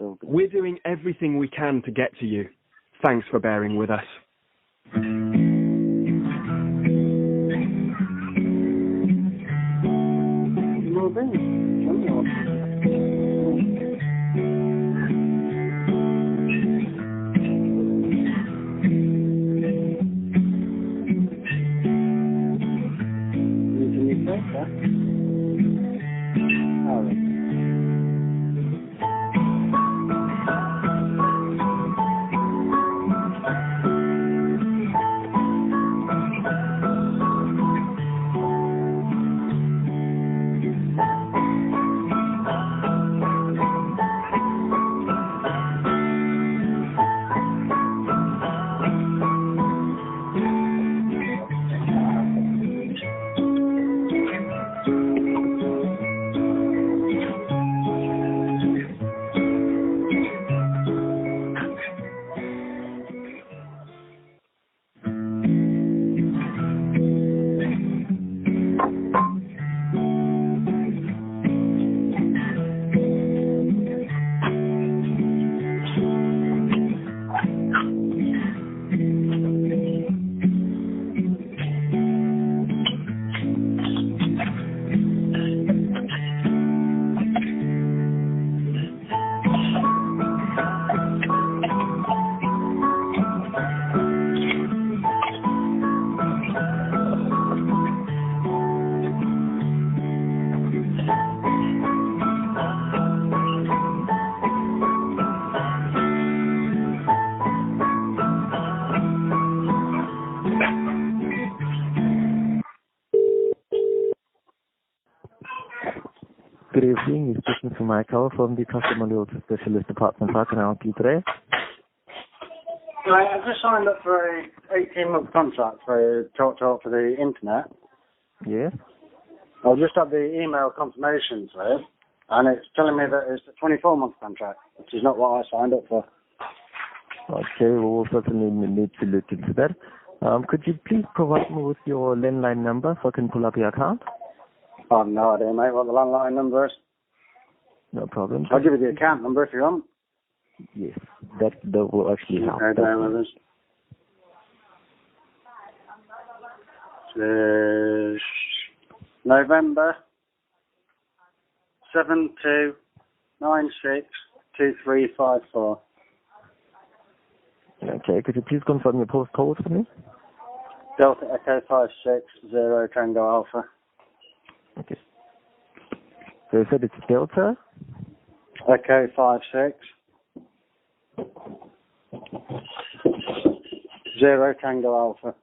all good. We're doing everything we can to get to you. Thanks for bearing with us. Good evening, you're speaking to Michael from the Customer Loyalty Specialist Department. How can I help you today? Right, I've just signed up for a 18-month contract for Talk for the internet. Yes? I've just had the email confirmation through, and it's telling me that it's a 24-month contract, which is not what I signed up for. Okay, we'll certainly need to look into that. Could you please provide me with your landline number so I can pull up your account? I have no idea, mate, what the landline number is. No problem. I'll give you the account number if you want. Yes, that will actually help. Okay, there with us. November 72962354. Okay, could you please confirm your postcode for me? Delta Echo 560 Tango Alpha. Okay. So you said it's Delta? Echo 56 0 Tango Alpha.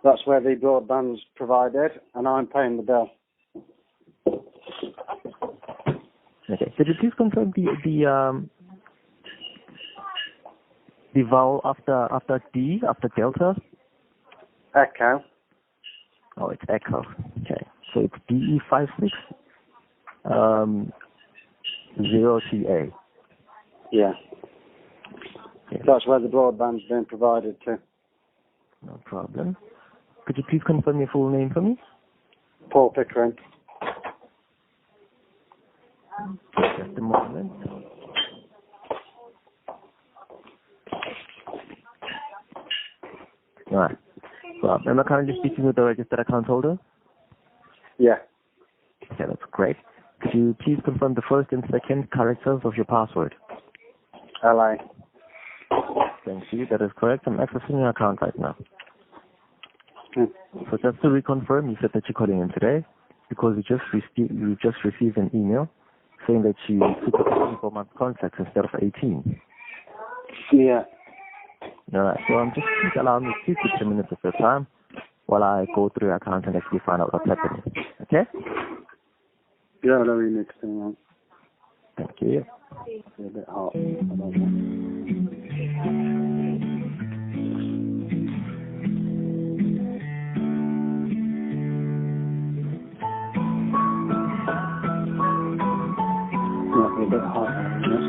That's where the broadband's provided, and I'm paying the bill. Okay. Could you please confirm the vowel after D, after Delta? Echo. Oh, it's Echo. Okay. So it's DE56 0TA. Yeah. Okay. That's where the broadband's been provided to. No problem. Could you please confirm your full name for me? Paul Pickering. Just a moment. Alright. Well, am I currently speaking with the registered account holder? Yeah. Okay, that's great. Could you please confirm the first and second characters of your password? LA. Thank you. That is correct. I'm accessing your account right now. So just to reconfirm, you said that you're calling in today because you just received an email saying that you took a 24-month contract instead of 18. Yeah. All right. So I'm just please allow me 2 to 3 minutes of your time while I go through your account and actually find out what's happening. Okay? Yeah, I don't really need to do that. Thank you. It's a bit hot. I don't know. Might be a bit hot, just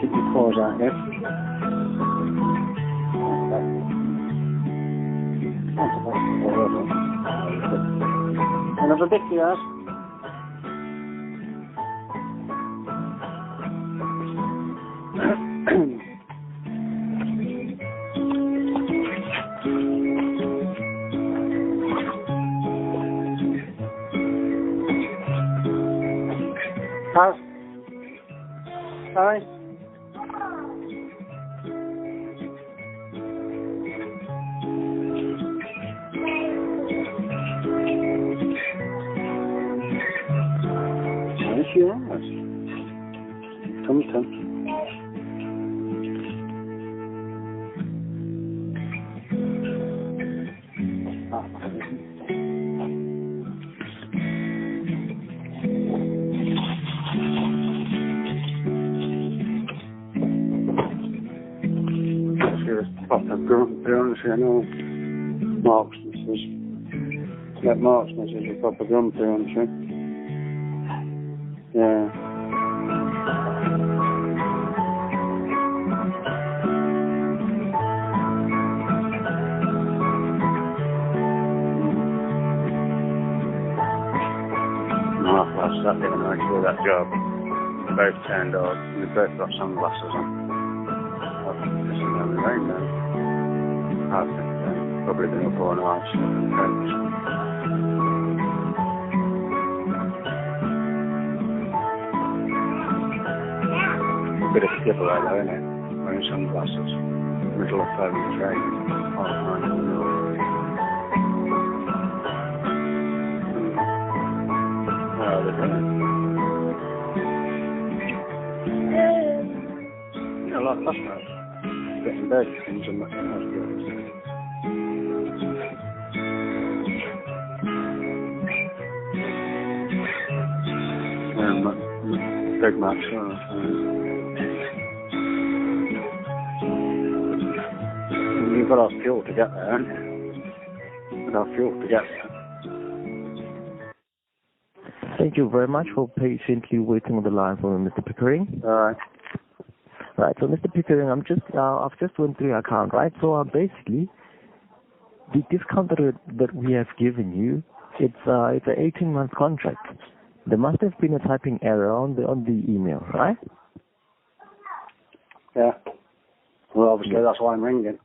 keep your claws out here. Another bit, yes. Sorry? Yes, you are. Come. Proper grumpy, I know. Mark's message. That Mark's message is proper grumpy, isn't she? Yeah. Mark last Saturday when I saw that job. They both turned out. They both got sunglasses on. Listen to the rain now. I think probably been up all night. Bit of a giveaway though, isn't it? Wearing sunglasses. Middle of the train. Oh, they're doing. Yeah, like last night. Getting bed things and nothing else. Big match. You've got our fuel to get there, haven't you? Got our fuel to get there. Thank you very much for patiently waiting on the line for me, Mr. Pickering. Alright. Right, so Mr. Pickering, I've just went through your account, right? So basically, the discount that we have given you, it's an 18-month contract. There must have been a typing error on the email, right? Yeah. Well, obviously that's why I'm ringing.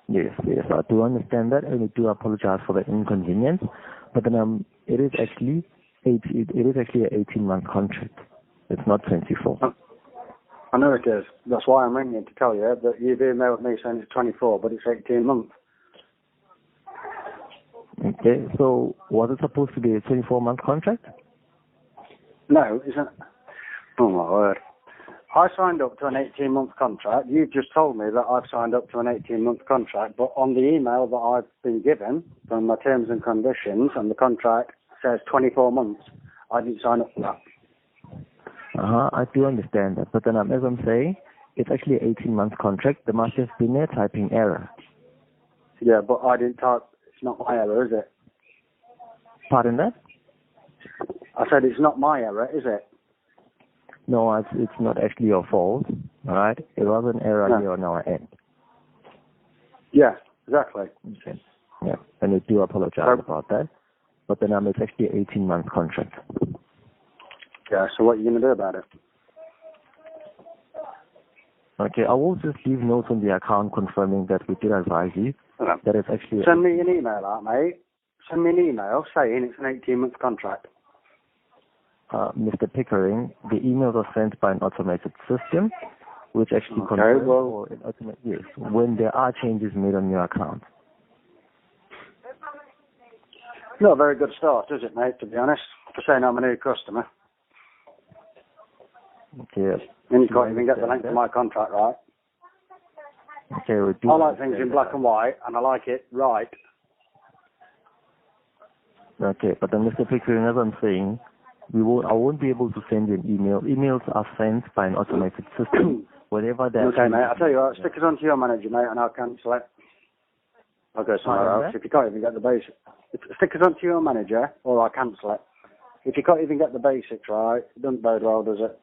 Yes, I do understand that, and we do apologize for the inconvenience. But then it is actually an 18-month contract. It's not 24. I know it is. That's why I'm ringing to tell you that you've emailed me saying it's 24, but it's 18 months. Okay, so was it supposed to be a 24-month contract? No, isn't it? Oh my word. I signed up to an 18-month contract. You've just told me that I've signed up to an 18-month contract, but on the email that I've been given from my terms and conditions, and the contract says 24 months. I didn't sign up for that. I do understand that, but then as I'm saying, it's actually an 18-month contract. There must have been a typing error. Yeah, but I didn't type. It's not my error, is it? Pardon that? I said it's not my error, is it? No, it's not actually your fault, all right? It was an error here on our end. Yeah, exactly. Okay. Yeah, and we do apologize about that. But then it's actually an 18-month contract. Yeah, so what are you going to do about it? Okay, I will just leave notes on the account confirming that we did advise you that it's actually... Send me an email out, mate. Send me an email saying it's an 18-month contract. Mr. Pickering, the emails are sent by an automated system, which actually confirms for an automated use when there are changes made on your account. Not a very good start, is it, mate, to be honest, for saying I'm a new customer. Okay. And you can't even get the length of my contract right. Okay, we do. I like things in black and white, and I like it right. Okay, but then Mr. Pickering, as I'm saying, I won't be able to send you an email. Emails are sent by an automated system. Whatever that. Okay, mate. I'll tell you what. Stick it on to your manager, mate, and I'll cancel it. I'll go somewhere else. If you can't even get the basics, stick it on to your manager, or I'll cancel it. If you can't even get the basics right, it doesn't bode well, does it?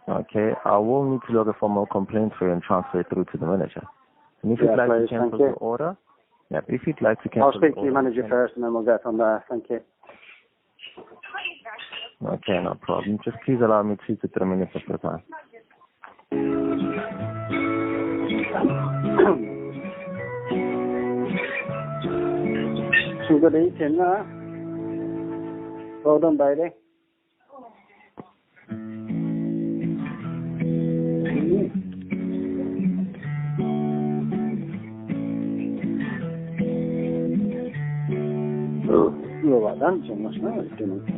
Okay, I will need to log a formal complaint for you and transfer it through to the manager. And if you'd like to cancel the order, if you'd like to cancel I'll speak to your manager first, and then we'll go from there. Thank you. Okay, no problem. Just please allow me 2 to 3 minutes of your time. Some good eating there. Well done, baby. You were like dancing last night, didn't you?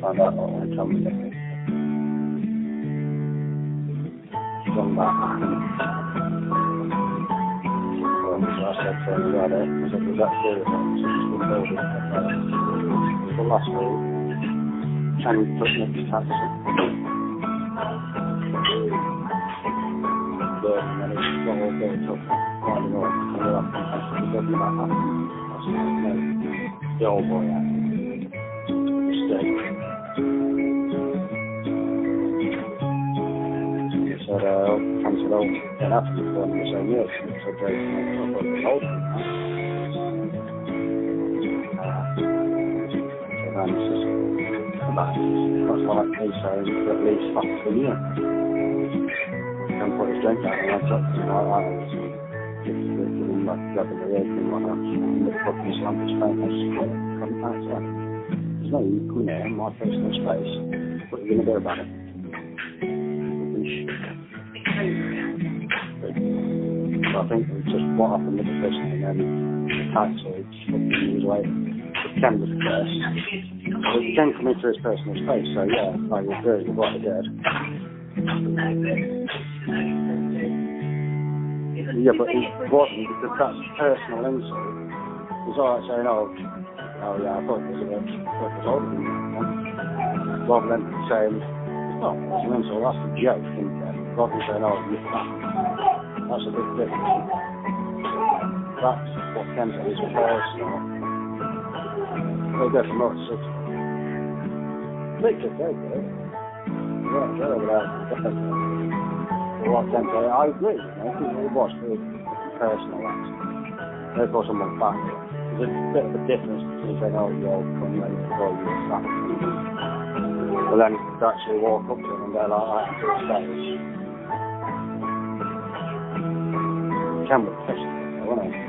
Find out what I tell me. Done that. Well, so I said to him, I said, was that serious? So last week, can you put next taxi? And then it's got all built up, finding all the up and talking about that. That's no, the old boy had mistake. He said, Cam said, oh, they'd have to be born in the same year. So Jason, I thought it was older than that. So then he says, that's like me saying for at least half a year. Can put his drink out and I took him like that. Give him like grabbing the egg and whatnot. And the fucking slammed his face. I just couldn't answer. There's no you coming here in my personal space. What are you going to do about it? So I think it's just what happened with the person and then the taxi just fucking he was like, Ken was first. So Ken come into his personal space, so yeah, I agree with what he did. Yeah, but it wasn't because that's personal insult. It's alright saying, oh yeah, I thought it was a bit older than that. Rather than saying, it's not an insult, that's a joke, isn't it? Rather than saying, oh, you're fat. That's a big difference. That's what Ken said is personal. They go from 0 to 60. They could go there. Yeah, go over there. What Ken said, I agree, it was very personal. Therefore, someone fat. There's a bit of a difference between saying, oh, you're coming and you're fat. But then to actually walk up to them and go like that to his face. Ken was pissed, wasn't he?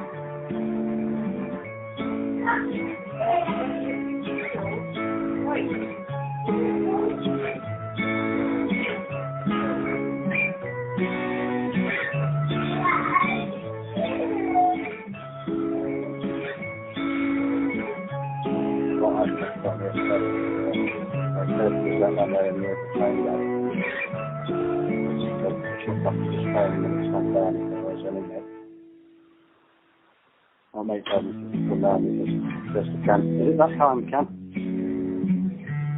I'll make them come down because just a can. Is it that time, Cam?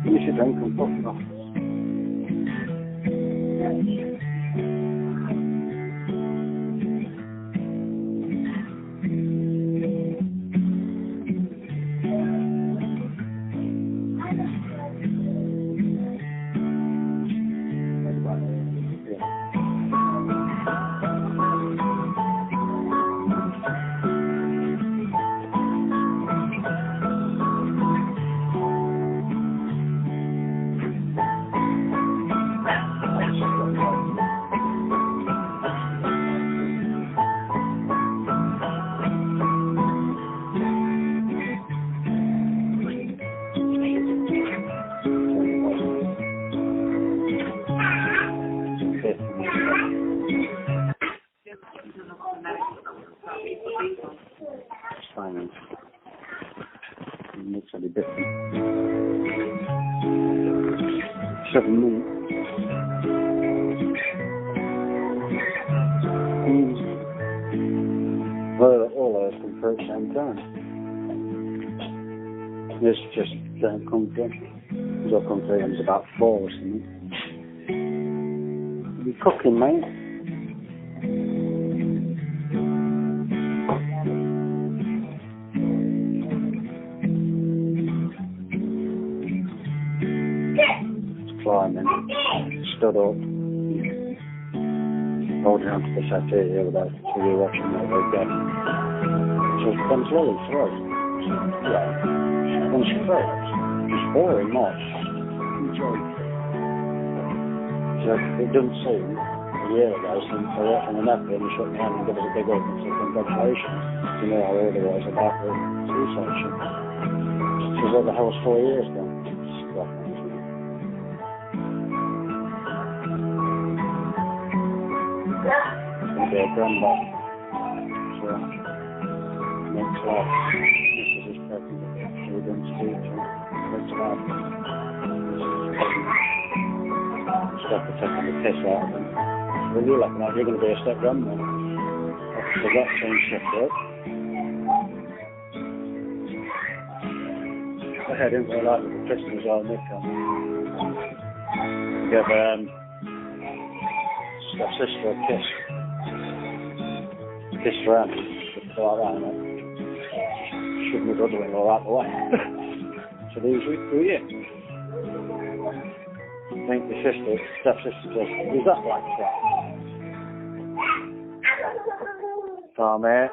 Finish your drink and fuck it off. Finance. Literally different. 7 minutes. Well, all of us come through at the same time. This just don't come through. Because I'll come through and it's about 4 or something. You cooking, mate? Climbing, stood up, holding onto the settee the other day, so we were watching it again. So Ben's really through. Yeah. And she throws. It's boring, not. Enjoy. So it doesn't seem a year ago since I walked in the napkin and he shook my hand and gave us a big hug and said congratulations. You know how old I was about the C-section. She was what the hell was 4 years ago. be a granddad. So, next life. This is pregnant with it. So we're going to speak to next life. Just have to take the piss out of them. Well, you're looking like you're going to be a step grandma. After that change shift up. I didn't really like the Christmas all Nick on. Give stepsister a kiss. Kiss for him. Something like that, innit? Should my brother-in-law out the way. So these who you? I think the stepsister says, is that like that? Come here.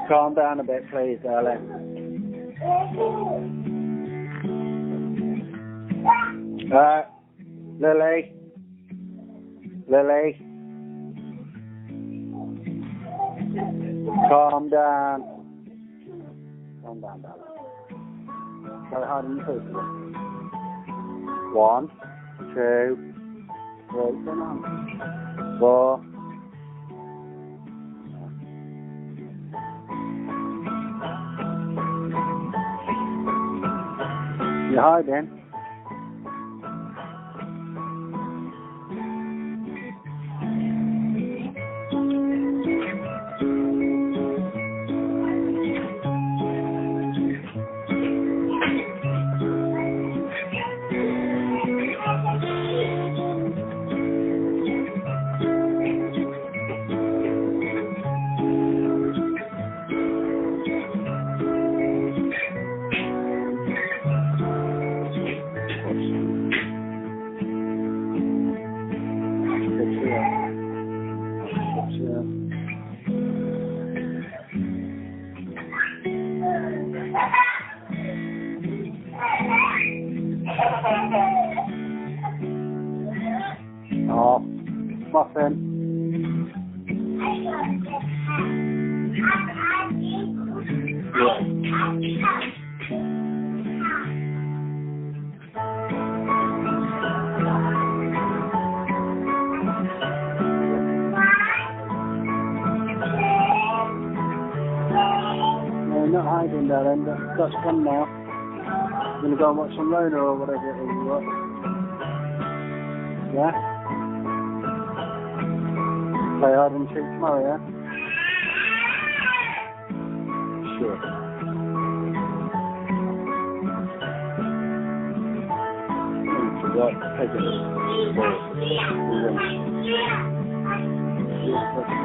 Calm down a bit, please, darling. Lily. Calm down. Calm down, darling. Try hard on your feet again. 1, 2, 3, come on. 4. You're hiding. Oh, muffin. No, not hiding, darling. That's fun now. I'm going to go and watch some Rona or whatever it is you watch. Yeah? Play hide and seek tomorrow, yeah? Sure. What? Take it.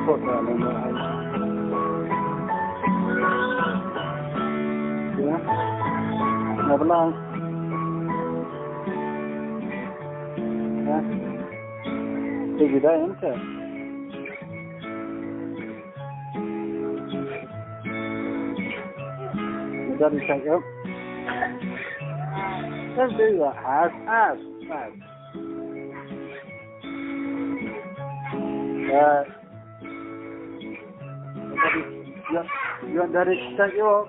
Put down in that house. Yeah? Never long. Yeah? Busy day, isn't it? Your daddy take you up? Don't do that, Az. You want daddy to take you up?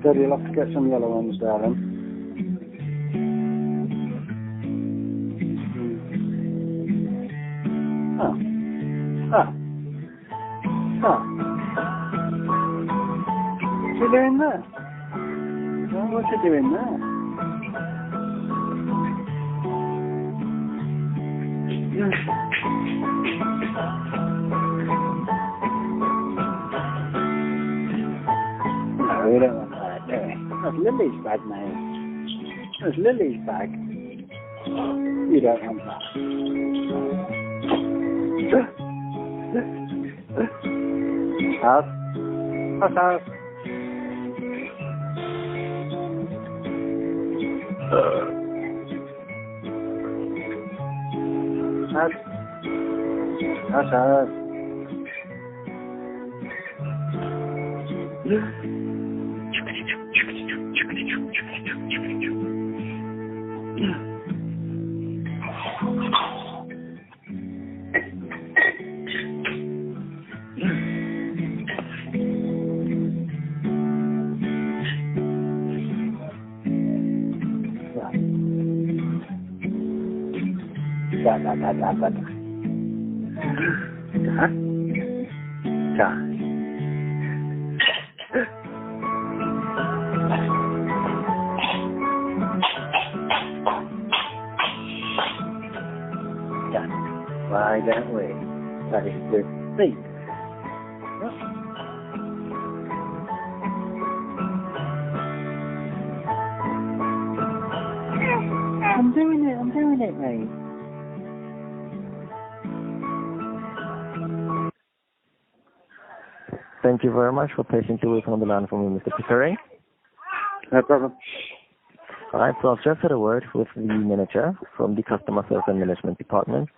Daddy, you'll have to get some yellow ones, darling. What you doing there? What you doing there? No, we don't want that, do we? That's Lily's bag, mate. That's Lily's bag. You don't want that. House? House? House? Why don't we? That is the seat. I'm doing it, mate. Thank you very much for patiently waiting on the line for me, Mr. Pickering. No problem. Alright, so I've just had a word with the manager from the Customer Service and Management Department.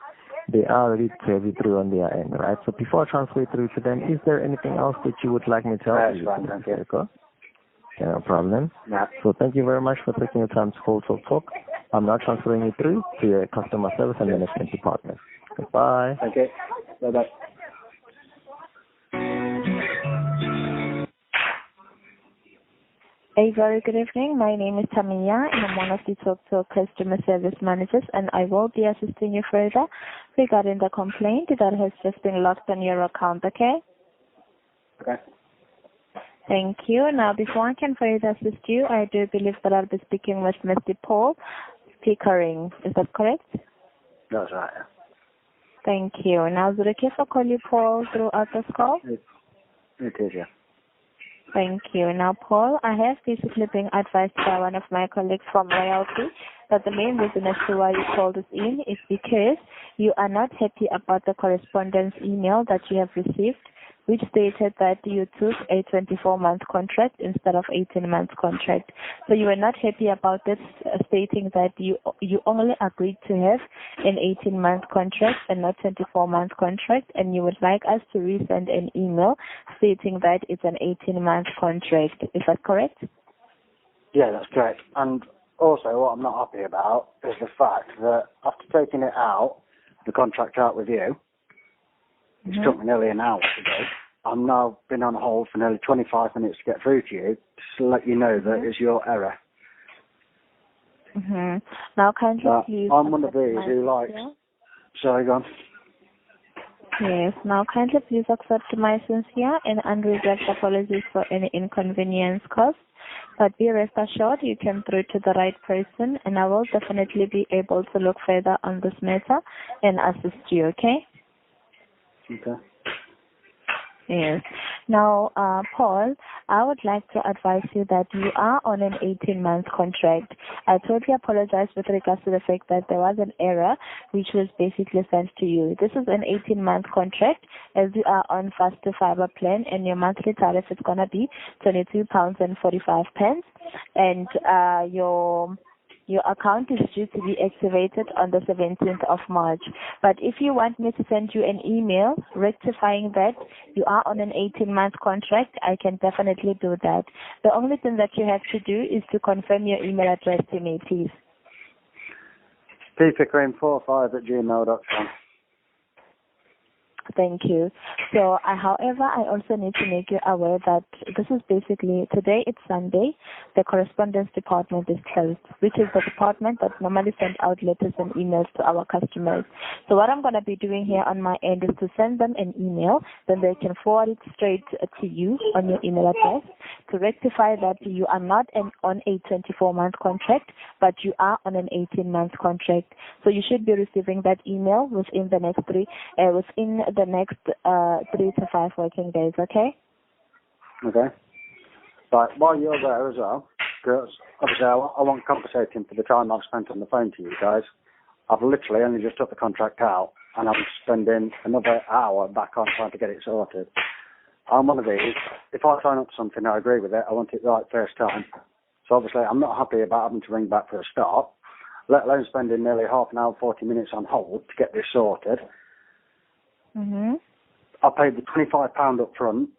They are ready to have you through on their end, right? So before I transfer through to them, is there anything else that you would like me to help you with? Thank you. Okay, no problem. No. So thank you very much for taking the time to call talk. I'm now transferring you through to your Customer Service and Management Department. Goodbye. Thank you. Bye-bye. A very good evening. My name is Tamiya, and I'm one of the TalkTalk customer service managers, and I will be assisting you further regarding the complaint that has just been logged on your account, okay? Okay. Thank you. Now, before I can further assist you, I do believe that I'll be speaking with Mr. Paul Pickering. Is that correct? That's right, yeah. Thank you. Now, is it okay if I call you Paul throughout this call? It is, yeah. Thank you. Now, Paul, I have basically been advised by one of my colleagues from Royalty that the main reason as to why you called us in is because you are not happy about the correspondence email that you have received, which stated that you took a 24-month contract instead of 18-month contract. So you were not happy about this, stating that you only agreed to have an 18-month contract and not 24-month contract, and you would like us to resend an email stating that it's an 18-month contract. Is that correct? Yeah, that's correct. And also, what I'm not happy about is the fact that after taking it out, the contract out with you, it took me nearly an hour to do. I've now been on hold for nearly 25 minutes to get through to you to let you know that it's your error. Now, kindly please... I'm one of these who likes... Sorry, go on. Yes. Now, kindly please accept my sincere and unreserved apologies for any inconvenience caused. But be rest assured you came through to the right person, and I will definitely be able to look further on this matter and assist you, okay? Okay. Yes. Now, Paul, I would like to advise you that you are on an 18-month contract. I totally apologize with regards to the fact that there was an error which was basically sent to you. This is an 18-month contract as you are on Faster Fiber plan, and your monthly tariff is going to be £22.45, and your account is due to be activated on the 17th of March. But if you want me to send you an email rectifying that you are on an 18-month contract, I can definitely do that. The only thing that you have to do is to confirm your email address to me, please. ppickering45@gmail.com. Thank you. So, however, I also need to make you aware that this is basically, today it's Sunday, the correspondence department is closed, which is the department that normally sends out letters and emails to our customers. So what I'm going to be doing here on my end is to send them an email, then they can forward it straight to you on your email address to rectify that you are not on a 24-month contract, but you are on an 18-month contract. So you should be receiving that email within the next 3 to 5 working days, okay? Okay. But while you're there as well, because obviously I want compensating for the time I've spent on the phone to you guys. I've literally only just took the contract out, and I'm spending another hour back on trying to get it sorted. I'm one of these, if I sign up to something I agree with it, I want it right first time. So obviously I'm not happy about having to ring back for a start, let alone spending nearly half an hour, 40 minutes on hold to get this sorted. I paid the £25 up front,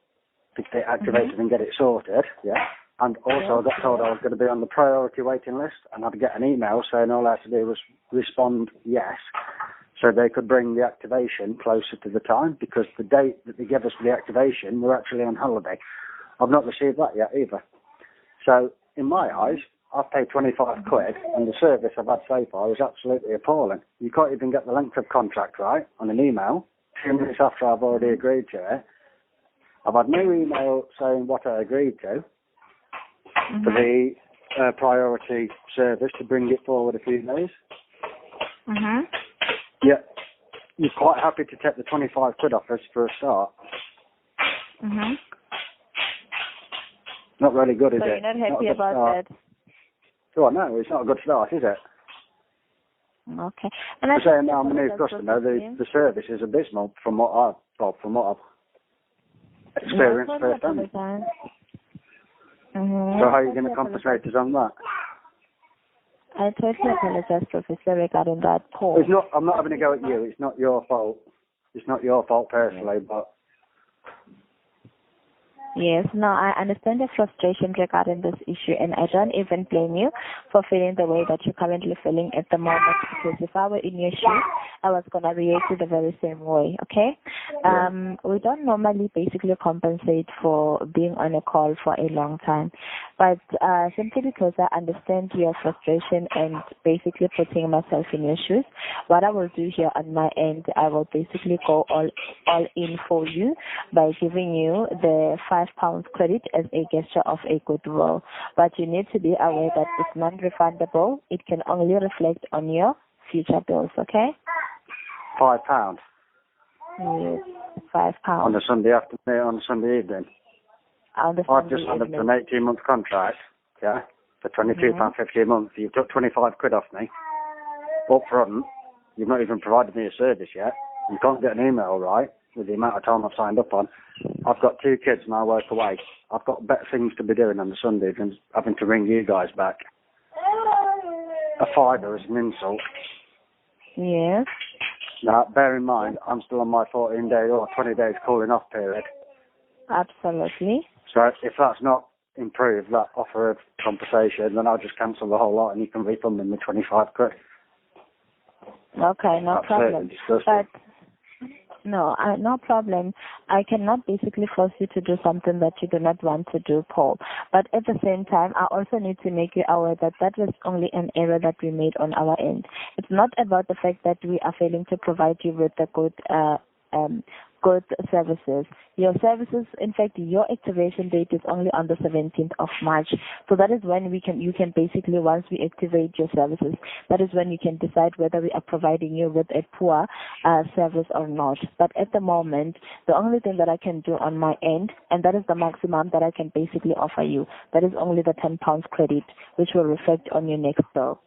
to get it activated and get it sorted, yeah. And also I got told I was going to be on the priority waiting list, and I'd get an email saying all I had to do was respond yes, so they could bring the activation closer to the time, because the date that they gave us for the activation, we're actually on holiday. I've not received that yet either. So, in my eyes, I've paid 25 quid, and the service I've had so far is absolutely appalling. You can't even get the length of contract right on an email 2 minutes after I've already agreed to it. I've had no email saying what I agreed to for the priority service to bring it forward a few days. Yeah, you're quite happy to take the 25 quid off us for a start. Not really good, is So it? you're not happy about that? Oh, no, it's not a good start, is it? Okay. And I'm saying now I'm a new customer. The service is abysmal from what I've experienced firsthand. So how are you going to compensate us on that? I totally apologize, Professor, regarding that call. It's not. I'm not having a go at you. It's not your fault. It's not your fault personally, but. Yes, no, I understand your frustration regarding this issue, and I don't even blame you for feeling the way that you're currently feeling at the moment, because if I were in your shoes, I was going to react the very same way, okay? We don't normally basically compensate for being on a call for a long time, but simply because I understand your frustration and basically putting myself in your shoes, what I will do here on my end, I will basically go all in for you by giving you the £5 credit as a gesture of a goodwill. But you need to be aware that it's non-refundable. It can only reflect on your future bills, okay? £5? Yes, £5. On a Sunday afternoon, on a Sunday evening? On the I've just signed up to an 18-month contract, yeah, for £22.50 a month. You've took 25 quid off me, up front. You've not even provided me a service yet. You can't get an email right with the amount of time I've signed up on. I've got 2 kids and I work away. I've got better things to be doing on the Sunday than having to ring you guys back. A £5 is an insult. Yes. Now, bear in mind, I'm still on my 14-day or 20 days cooling off period. Absolutely. So if that's not improved, that offer of compensation, then I'll just cancel the whole lot and you can refund me 25 quid. Okay, no problem. But No, no problem. I cannot basically force you to do something that you do not want to do, Paul. But at the same time, I also need to make you aware that that was only an error that we made on our end. It's not about the fact that we are failing to provide you with the good services. Your services, in fact, your activation date is only on the 17th of March. So that is when you can basically, once we activate your services, that is when you can decide whether we are providing you with a poor service or not. But at the moment, the only thing that I can do on my end, and that is the maximum that I can basically offer you, that is only the £10 credit, which will reflect on your next bill.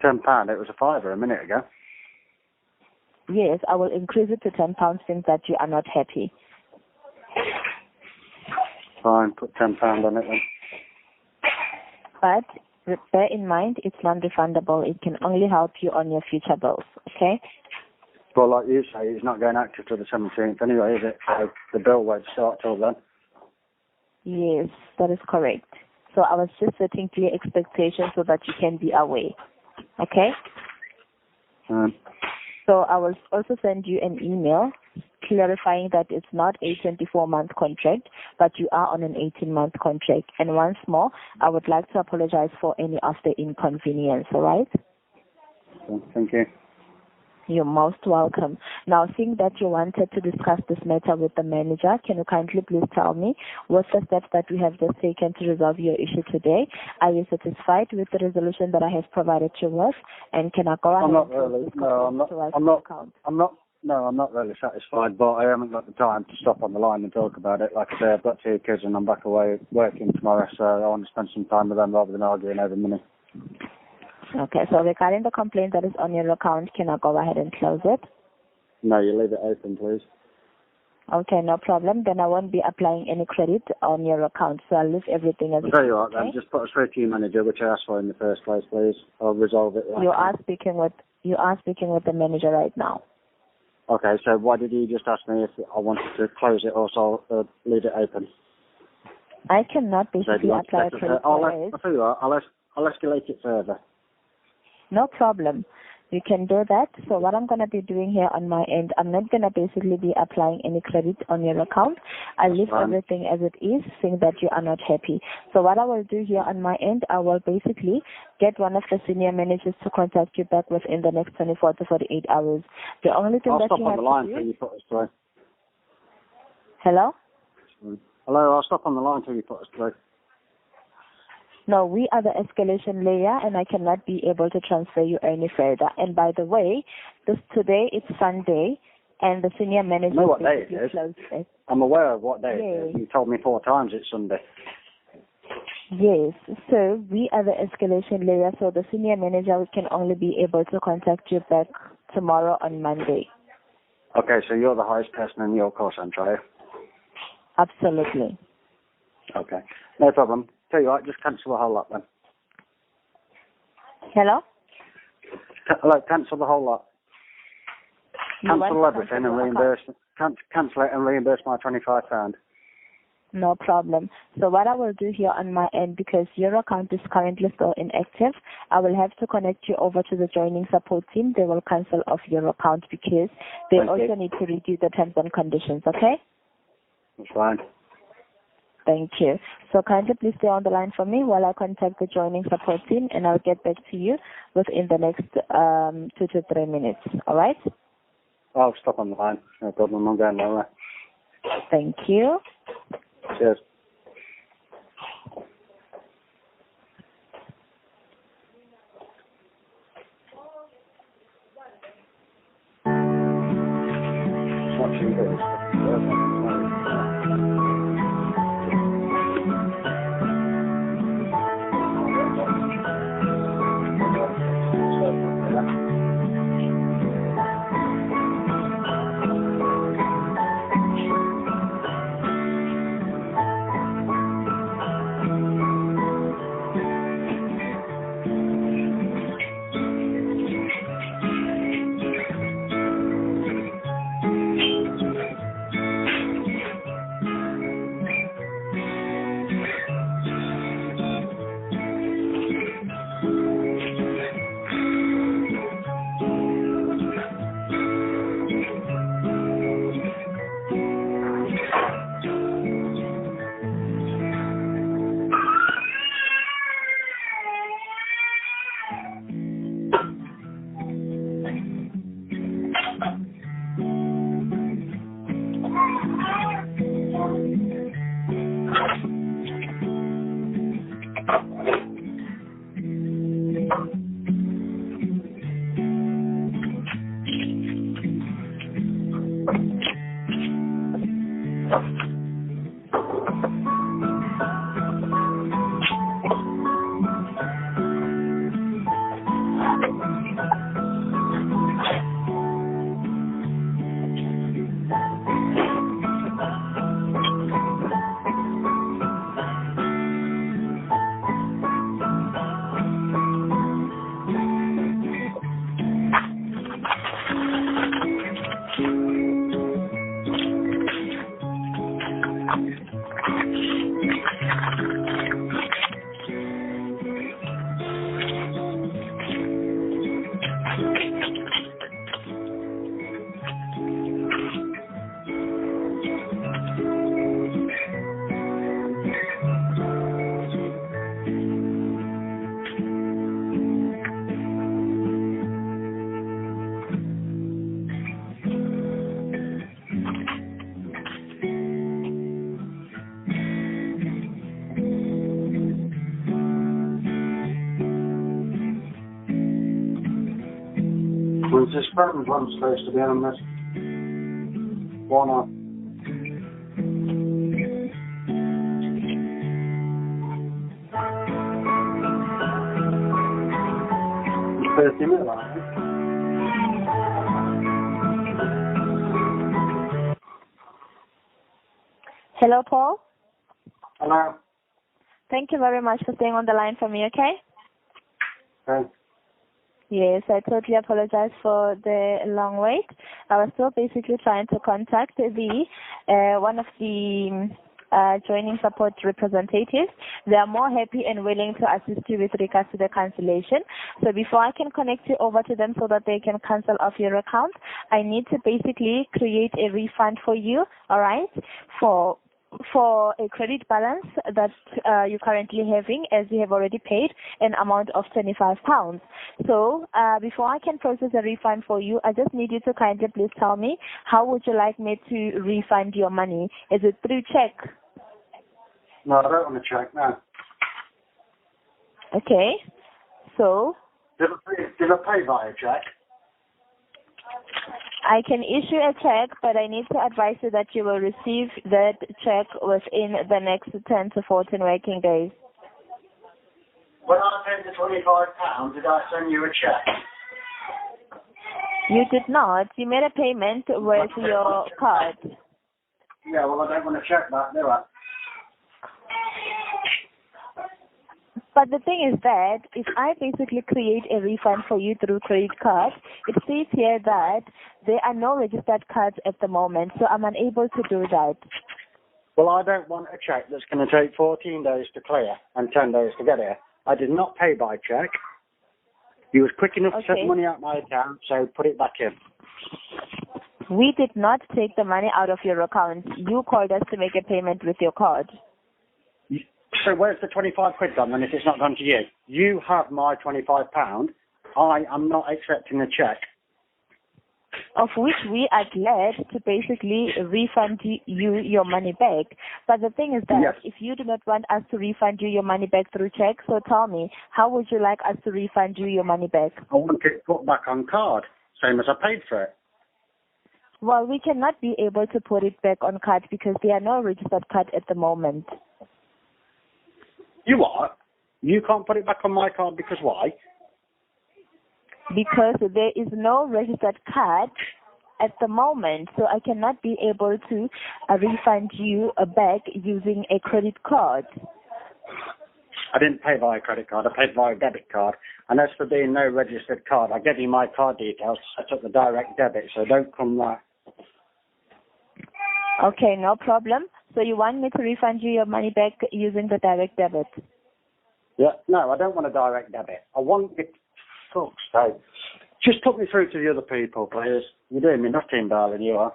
£10? It was a £5 a minute ago. Yes, I will increase it to £10 since that you are not happy. Fine, put £10 on it then. But bear in mind, it's non-refundable. It can only help you on your future bills, okay? Well, like you say, it's not going active till the 17th anyway, is it? So the bill won't start till then. Yes, that is correct. So I was just setting clear expectations so that you can be aware, okay? So I will also send you an email clarifying that it's not a 24-month contract, but you are on an 18-month contract. And once more, I would like to apologize for any of the inconvenience, all right? Thank you. You're most welcome. Now, seeing that you wanted to discuss this matter with the manager, can you kindly please tell me what's the steps that we have just taken to resolve your issue today? Are you satisfied with the resolution that I have provided you with? And can I go ahead? I'm not really. No, I'm not really satisfied, but I haven't got the time to stop on the line and talk about it. Like I say, I've got 2 kids and I'm back away working tomorrow, so I want to spend some time with them rather than arguing over money. Okay, so regarding the complaint that is on your account, can I go ahead and close it? No, you leave it open, please. Okay, no problem. Then I won't be applying any credit on your account, so I'll leave everything as I'll tell you what, then, just put us through to your manager, which I asked for in the first place, please. I'll resolve it. You are speaking with the manager right now. Okay, so why did you just ask me if I wanted to close it or leave it open? I cannot basically So, apply a credit I'll for tell you what, I'll escalate it further. No problem. You can do that. So what I'm going to be doing here on my end, I'm not going to basically be applying any credit on your account. I'll leave everything as it is, saying that you are not happy. So what I will do here on my end, I will basically get one of the senior managers to contact you back within the next 24 to 48 hours. The only thing I'll that stop you on have the line to till do... you put us through. Hello? Hello, I'll stop on the line till you put us through. No, we are the escalation layer, and I cannot be able to transfer you any further. And by the way, today it's Sunday, and the senior manager I know what day it is. closed it. I'm aware of what day it is. Yes. You told me 4 times it's Sunday. Yes, so we are the escalation layer, so the senior manager can only be able to contact you back tomorrow on Monday. Okay, so you're the highest person in your call centre, are you? Absolutely. Okay, no problem. Tell you what, just cancel the whole lot then. Hello? Hello, cancel the whole lot. Cancel everything and reimburse. Cancel it and reimburse my £25. No problem. So what I will do here on my end, because your account is currently still inactive, I will have to connect you over to the joining support team. They will cancel off your account because they also need to review the terms and conditions, okay? That's fine. Thank you. So kindly please stay on the line for me while I contact the joining support team, and I'll get back to you within the next 2 to 3 minutes. All right? I'll stop on the line. No problem. I'm going nowhere. Thank you. Cheers. Watching this. Well, it's just Bretton's one space to be honest. Why not? It's 30 minutes, I think. Hello, Paul. Hello. Thank you very much for staying on the line for me, okay? Okay. Yes, I totally apologize for the long wait. I was still basically trying to contact the one of the joining support representatives. They are more happy and willing to assist you with regards to the cancellation. So before I can connect you over to them so that they can cancel off your account, I need to basically create a refund for you, all right, for a credit balance that you're currently having, as you have already paid an amount of £25. So before I can process a refund for you, I just need you to kindly please tell me, how would you like me to refund your money? Is it through check? No, I don't want to check, no. Okay. So Did I pay via check? I can issue a check, but I need to advise you that you will receive that check within the next 10 to 14 working days. When I paid the £25, did I send you a check? You did not. You made a payment with your card. Yeah, well, I don't want to check that, do I? But the thing is that if I basically create a refund for you through credit card, it says here that there are no registered cards at the moment, so I'm unable to do that. Well, I don't want a check that's going to take 14 days to clear and 10 days to get here. I did not pay by check. You was quick enough to take money out of my account, so put it back in. We did not take the money out of your account. You called us to make a payment with your card. So where's the 25 quid gone then if it's not gone to you? You have my £25. I am not accepting a check. Of which we are glad to basically refund you your money back. But the thing is that Yes. if you do not want us to refund you your money back through check, so tell me, how would you like us to refund you your money back? I want it put back on card, same as I paid for it. Well, we cannot be able to put it back on card because there are no registered card at the moment. You what? You can't put it back on my card because why? Because there is no registered card at the moment, so I cannot be able to refund you back using a credit card. I didn't pay via credit card, I paid via debit card. And as for being no registered card, I gave you my card details, set up the direct debit, so don't come there. Okay, no problem. So you want me to refund you your money back using the direct debit? Yeah, no, I don't want a direct debit. I want it. Fuck's sake. Just put me through to the other people, please. You're doing me nothing, darling, you are.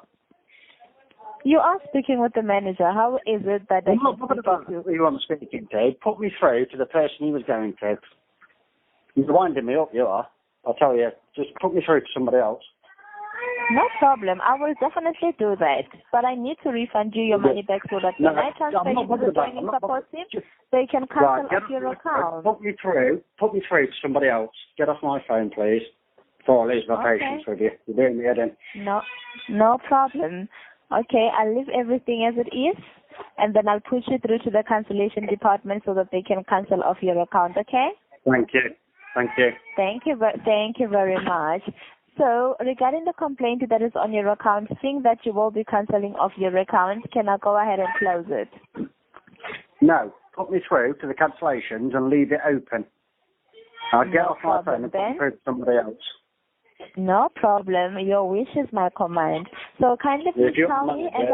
You are speaking with the manager. How is it that I'm not bothered about who I'm speaking to. Put me through to the person he was going to. You're winding me up, you are. I'll tell you. Just put me through to somebody else. No problem. I will definitely do that. But I need to refund you your money back so that when I transfer you to the joining support team, they can cancel off your account. Put me through to somebody else. Get off my phone, please. Before I lose my patience with you. You're doing me head in. No problem. Okay, I'll leave everything as it is, and then I'll push you through to the cancellation department so that they can cancel off your account, okay? Thank you. Thank you. Thank you very much. So regarding the complaint that is on your account, seeing that you will be cancelling off your account, can I go ahead and close it? No, put me through to the cancellations and leave it open. I'll get off my phone and put me through to somebody else. No problem. Your wish is my command. So kindly please tell me, as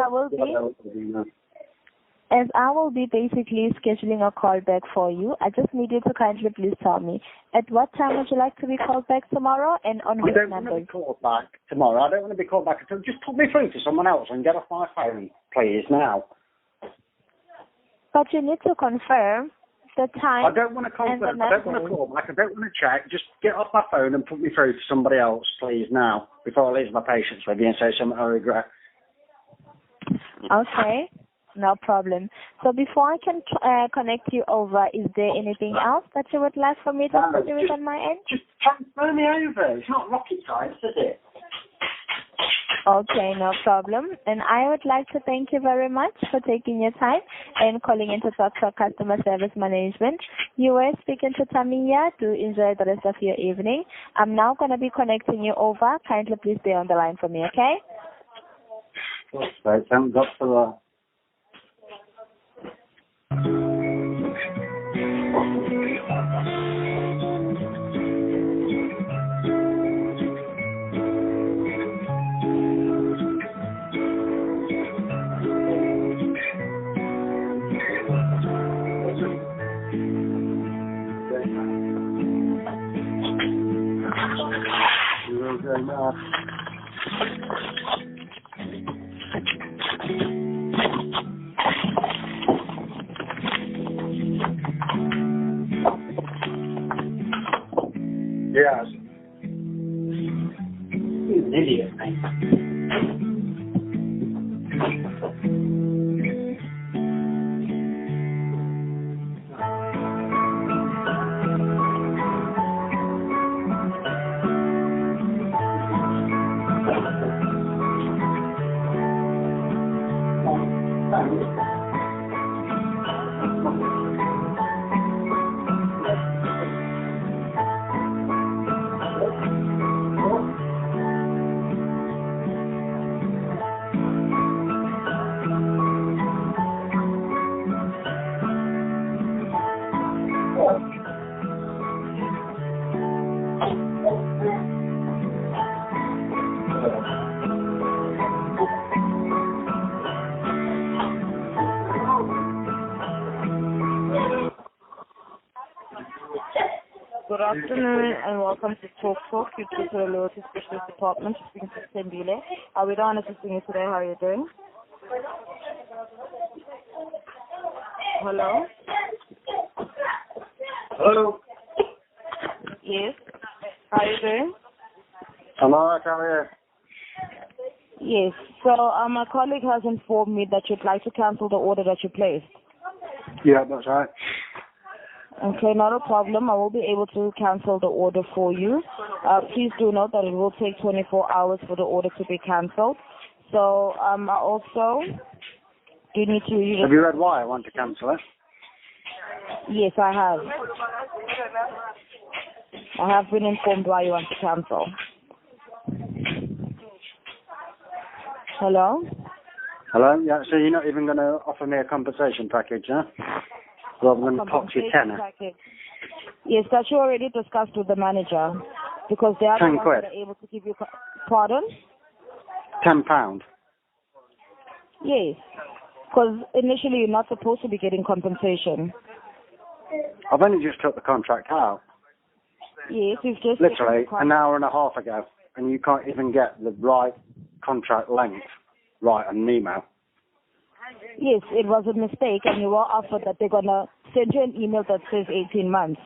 I will be basically scheduling a call back for you. I just need you to kindly please tell me, at what time would you like to be called back tomorrow and on which number? I don't want to be called back tomorrow. I don't want to be called back until just put me through to someone else and get off my phone, please, now. But you need to confirm the time. I don't want to confirm. I don't want to call back. I don't want to check. Just get off my phone and put me through to somebody else, please, now, before I lose my patience with you and say something I regret. Okay. No problem. So before I can connect you over, is there anything else that you would like for me to do with on my end? Just transfer me over. It's not rocket science, is it? Okay, no problem. And I would like to thank you very much for taking your time and calling in to talk to our customer service management. You were speaking to Tamiya. Do enjoy the rest of your evening. I'm now going to be connecting you over. Kindly please stay on the line for me, okay? Okay, thank God for that. Yes. He's an idiot, mate. Good afternoon and welcome to Talk Talk. You to the Loyalty Specialist Department. Speaking to Sembile. Are we done assisting you today? How are you doing? Hello? Hello? Yes. How are you doing? I'm alright, how are Yes. So my colleague has informed me that you'd like to cancel the order that you placed. you? Yeah, that's right. Okay, not a problem. I will be able to cancel the order for you. Please do note that it will take 24 hours for the order to be cancelled. So I also do need to... Have you read why I want to cancel it? Yes, I have. I have been informed why you want to cancel. Hello? Hello? Yeah, so you're not even going to offer me a compensation package, huh? Rather than pop your tenner. Package. Yes, that you already discussed with the manager because they are the 10 ones quid. that are able to give you... Pardon? £10. Yes, because initially you're not supposed to be getting compensation. I've only just took the contract out. Yes, you've just... Literally an hour and a half ago. And you can't even get the right contract length right on an email. Yes, it was a mistake and you were offered that they're going to send you an email that says 18 months.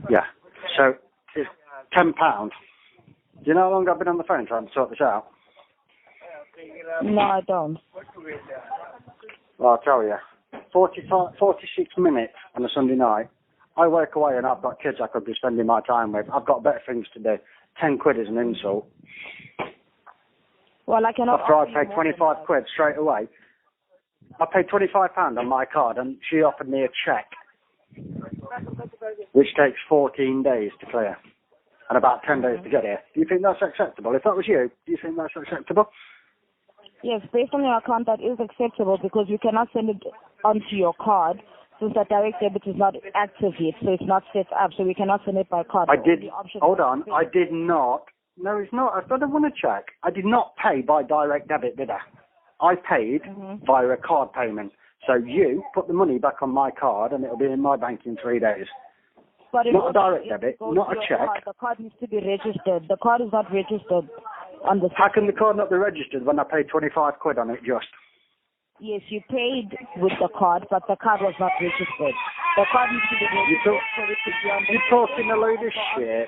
Yeah. So, it's £10. Do you know how long I've been on the phone trying to sort this out? No, I don't. Well, I'll tell you. 46 minutes on a Sunday night. I work away and I've got kids I could be spending my time with. I've got better things to do. 10 quid is an insult. Well, I cannot... After I paid 25 quid straight away. I paid £25 on my card and she offered me a cheque, which takes 14 days to clear and about 10 days to get here. Do you think that's acceptable? If that was you, do you think that's acceptable? Yes, based on your account, that is acceptable because you cannot send it onto your card since the direct debit is not active yet, so it's not set up, so we cannot send it by card. I did. Hold on. I did not. No, it's not. I don't want to check. I did not pay by direct debit, did I? I paid via a card payment. So you put the money back on my card and it'll be in my bank in 3 days. But not a direct debit, not a check. The card needs to be registered. The card is not registered on the system. How can the card not be registered when I paid 25 quid on it just? Yes, you paid with the card, but the card was not registered. The card needs to be registered for it to be on the... You're talking a load of shit.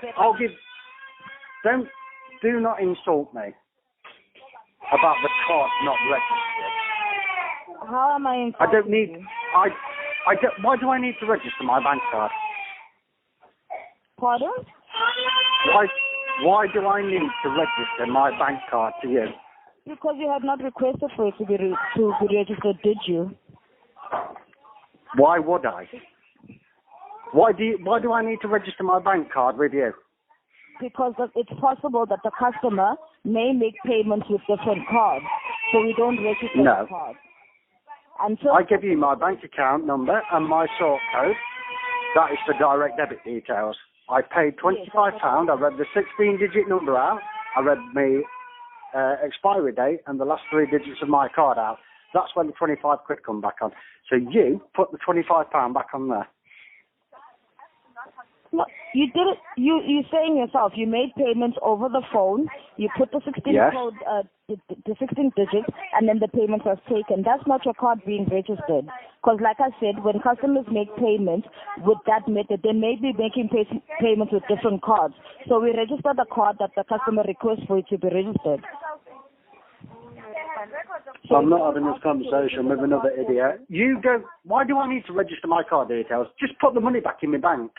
Do not insult me about the card not registered. How am I insulting I don't need... you? Why do I need to register my bank card? Pardon? Why do I need to register my bank card to you? Because you had not requested for it to be registered, did you? Why would I? Why do I need to register my bank card with you? Because it's possible that the customer may make payments with different cards, so we don't register the card. I give you my bank account number and my sort code. That is for direct debit details. I paid £25. I read the 16-digit number out. I read my expiry date and the last 3 digits of my card out. That's when the 25 quid come back on. So you put the £25 back on there. You did it. You saying yourself. You made payments over the phone. You put the 16 Yes. code, the 16 digits, and then the payment was taken. That's not your card being registered. Because, like I said, when customers make payments with that method, they may be making payments with different cards. So we register the card that the customer requests for it to be registered. I'm not having this conversation with another idiot. You go. Why do I need to register my card details? Just put the money back in my bank.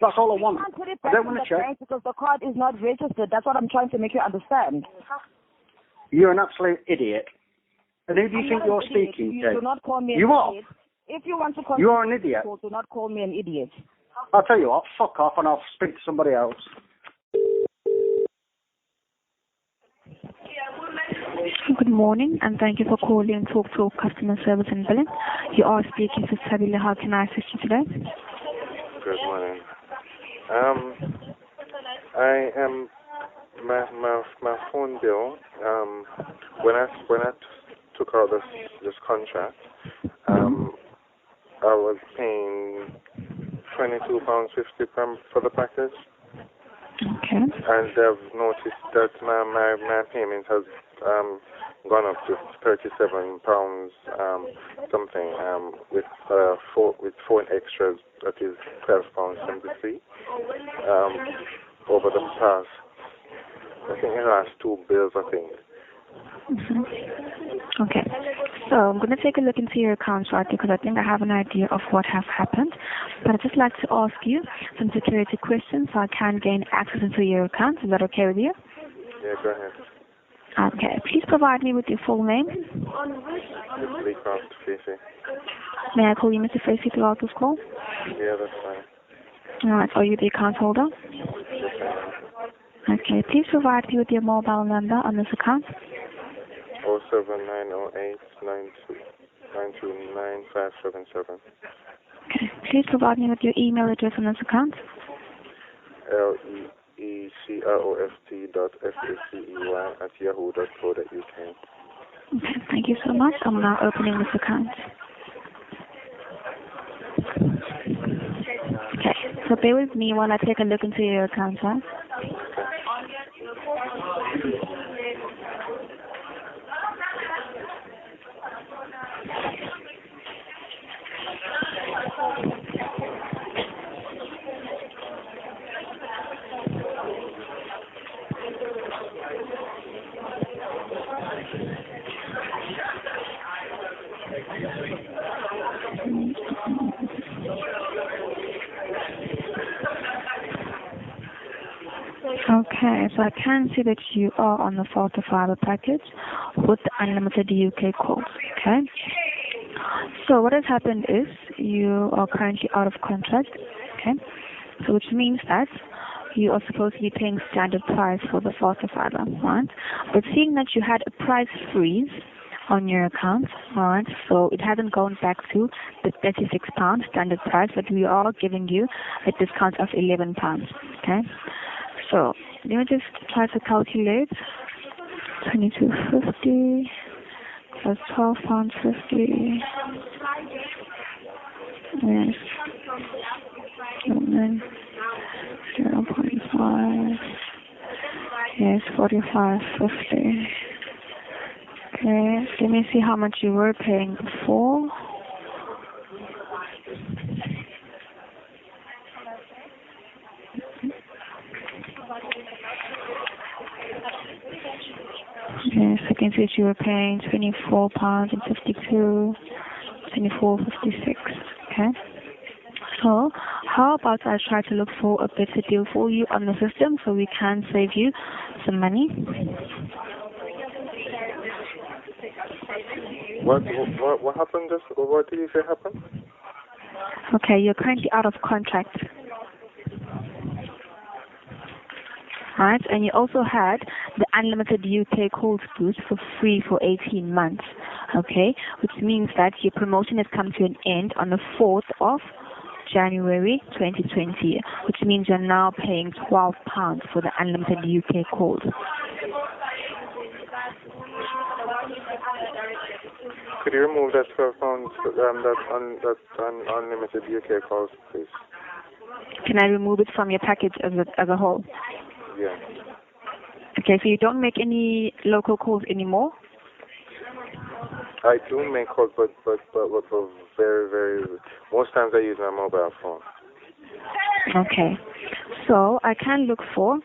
That's all I want. You can't put it I back don't in want the to check. bank because the card is not registered. That's what I'm trying to make you understand. You're an absolute idiot. And who do you I'm think not you're an idiot. speaking You to? do not call me an You are. idiot. If you want to call You are me an idiot. do not call me an idiot. I'll tell you what, fuck off and I'll speak to somebody else. Good morning, and thank you for calling Talk Talk Customer Service in Berlin. You are speaking to Sabila. How can I assist you today? Good morning. I am my phone bill. When I took out this contract, I was paying £22.50 for the package. Okay. And I've noticed that my payment has gone up to £37 something with phone extras, that is £12.73 over the past, I think the last two bills, I think. Mm-hmm. Okay. So I'm going to take a look into your account right because I think I have an idea of what has happened. But I'd just like to ask you some security questions so I can gain access into your account. Is that okay with you? Yeah, go ahead. Okay. Please provide me with your full name. It's Leecraft Facey. May I call you Mr. Facey throughout this call? Yeah, that's fine. All right. Are you the account holder? Yes, I am. Okay. Please provide me with your mobile number on this account. 07908 929 577. Okay. Please provide me with your email address on this account. leecroft.facey@yahoo.co.uk. Okay. Thank you so much. I'm now opening this account. Okay. So bear with me while I take a look into your account, huh? Okay, so I can see that you are on the Falter Fiber package with the unlimited UK calls, okay? So what has happened is you are currently out of contract, okay? So which means that you are supposed to be paying standard price for the Falter Fiber, right? But seeing that you had a price freeze on your account, right? So it hasn't gone back to the £36 standard price, but we are giving you a discount of £11, okay? So let me just try to calculate 22.50 plus £12.50. Yes. And then 0.5. Yes, 45.50. Okay, let me see how much you were paying before. Yes, I can see that you were paying £24.52, £24.56. Okay. So, how about I try to look for a better deal for you on the system so we can save you some money? What happened? What did you say happened? Okay, you're currently out of contract. Right, and you also had the unlimited UK calls boost for free for 18 months, okay, which means that your promotion has come to an end on the 4th of January 2020, which means you're now paying £12 for the unlimited UK calls. Could you remove that £12 that unlimited UK calls, please? Can I remove it from your package as a whole? Yeah. Okay, so you don't make any local calls anymore? I do make calls, but very, most times I use my mobile phone. Okay. So I can look for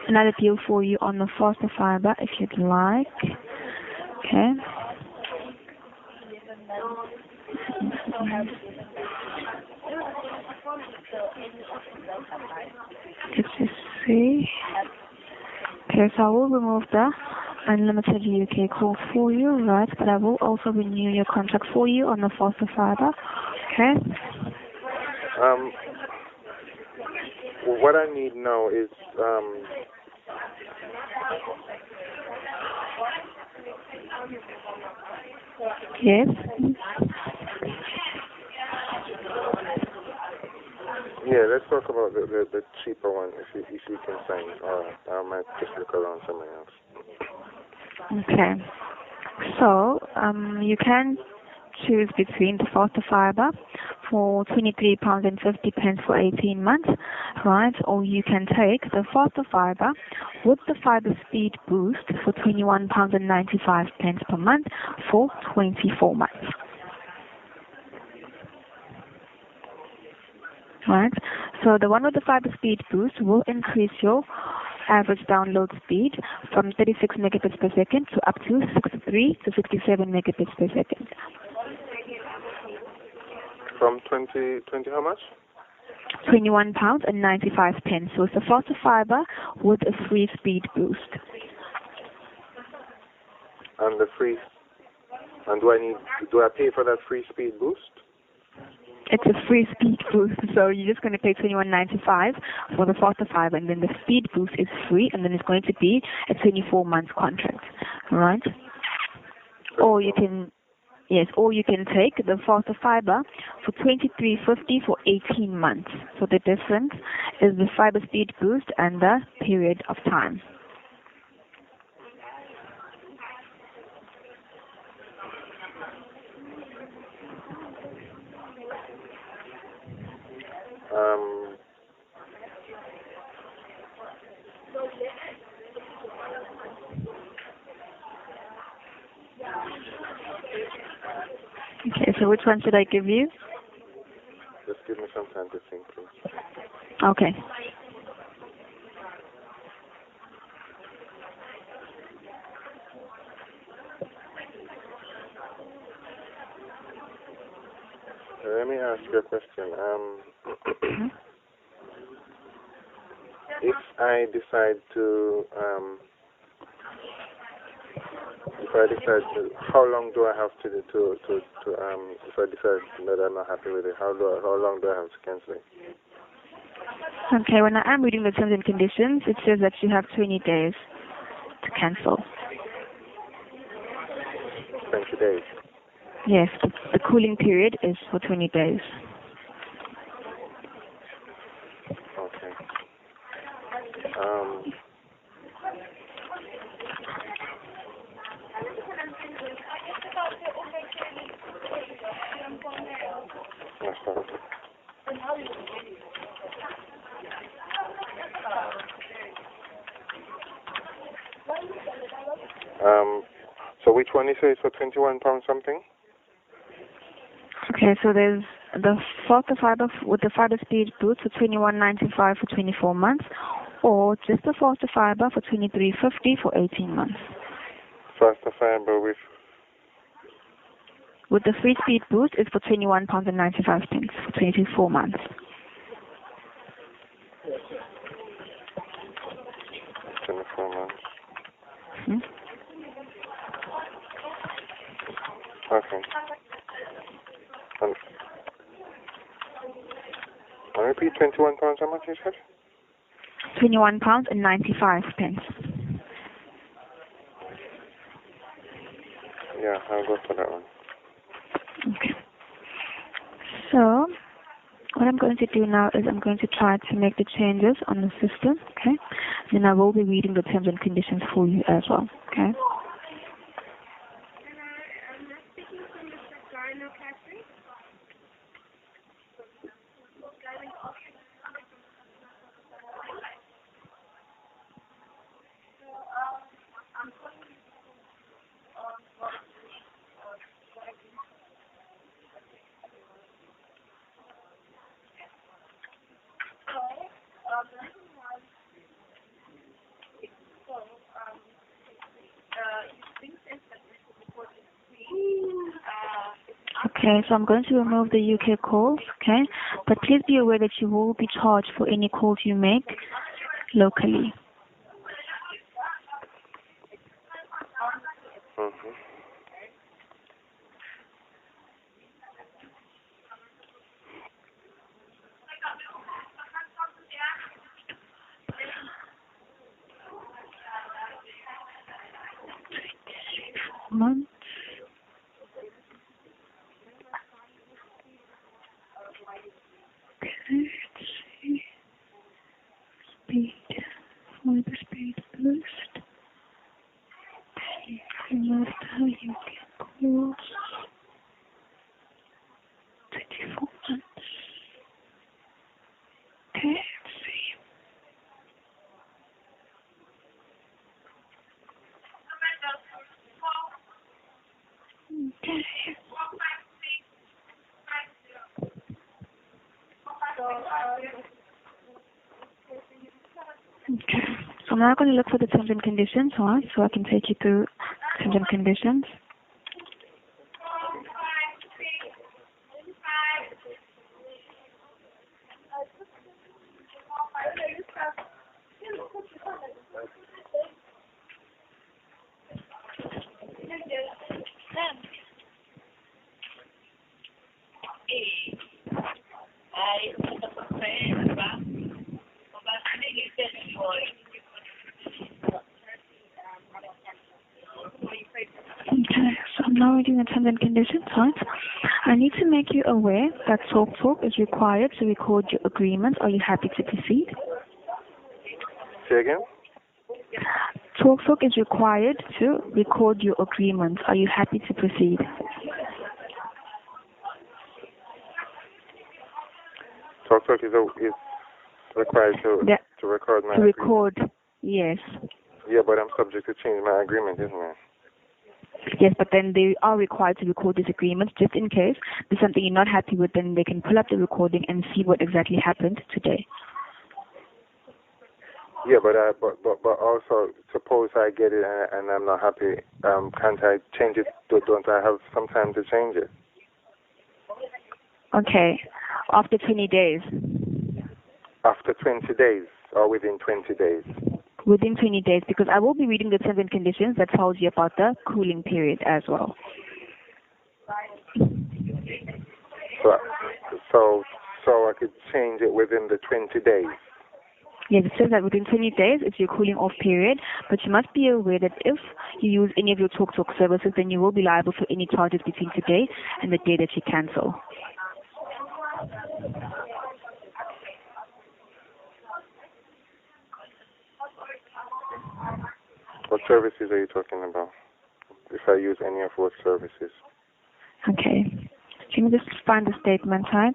another deal for you on the faster fiber if you'd like. Okay. Let's just see. Okay, so I will remove the unlimited UK call for you, right? But I will also renew your contract for you on the faster fiber. Okay. What I need now is Yes. Yeah, let's talk about the cheaper one if you can find. I might just look around somewhere else. Okay. So you can choose between the faster fiber for £23.50 for 18 months, right? Or you can take the faster fiber with the fiber speed boost for £21.95 per month for 24 months. Right? So the one with the fiber speed boost will increase your average download speed from 36 megabits per second to up to 63 to 67 megabits per second. From 20 how much? £21.95. So it's a faster fiber with a free speed boost. And the free, and do I pay for that free speed boost? It's a free speed boost, so you're just going to pay $21.95 for the faster fiber, and then the speed boost is free, and then it's going to be a 24-month contract, right? Or you can, or you can take the faster fiber for $23.50 for 18 months. So the difference is the fiber speed boost and the period of time. Okay, so which one should I give you? Just give me some time to think, please. Okay. Let me ask you a question. If I decide to, how long do I have to if I decide that I'm not happy with it, how long do I have to cancel it? Okay, when I am reading the terms and conditions, it says that you have 20 days to cancel. 20 days? Yes, the cooling period is for 20 days. Okay. That's fine. So which one is it for £21 something? Okay, so there's the faster fiber with the fiber speed boost for $21.95 for 24 months, or just the faster fiber for $23.50 for 18 months. Faster fiber with the free speed boost is for £21.95 for 24 months. Okay. Can I repeat £21 how much you said? £21.95. Yeah, I'll go for that one. Okay. So, what I'm going to do now is I'm going to try to make the changes on the system, okay? Then I will be reading the terms and conditions for you as well, okay? Okay, so I'm going to remove the UK calls, okay? But please be aware that you will be charged for any calls you make locally. Mm-hmm. Months. Okay, let's see. Speed, fiber speed boost. Remote you can close. 24 months. Okay, let's see. Okay. Okay, so I'm now going to look for the terms and conditions, right? So I can take you through terms and conditions. Okay, so I'm now reading the terms and conditions, right? I need to make you aware that TalkTalk is required to record your agreement. Are you happy to proceed? Say again? TalkTalk is required to record your agreement. Are you happy to proceed? TalkTalk is required to record my To agreement. record, yes. Yeah, but I'm subject to change my agreement, isn't I? Yes, but then they are required to record this agreement just in case there's something you're not happy with, then they can pull up the recording and see what exactly happened today. Yeah, but also suppose I get it and I'm not happy. Can't I change it? Don't I have some time to change it? Okay, after 20 days. After 20 days or within 20 days? Within 20 days, because I will be reading the terms and conditions that tells you about the cooling period as well. So I could change it within the 20 days? Yes, it says that within 20 days it's your cooling off period, but you must be aware that if you use any of your TalkTalk services, then you will be liable for any charges between today and the day that you cancel. What services are you talking about? If I use any of what services? Okay. Let me just find the statement, right?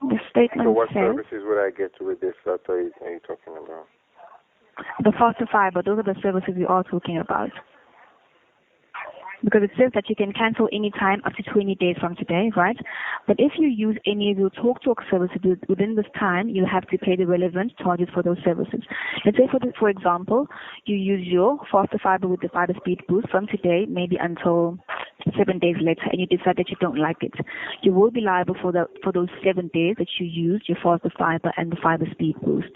The statement So what says services would I get with this that are you talking about? the faster fiber, those are the services we are talking about. Because it says that you can cancel any time up to 20 days from today, right? But if you use any of your TalkTalk services within this time, you'll have to pay the relevant charges for those services. Let's say, for example, you use your faster fiber with the fiber speed boost from today, maybe until 7 days later, and you decide that you don't like it. You will be liable for those 7 days that you used your faster fiber and the fiber speed boost.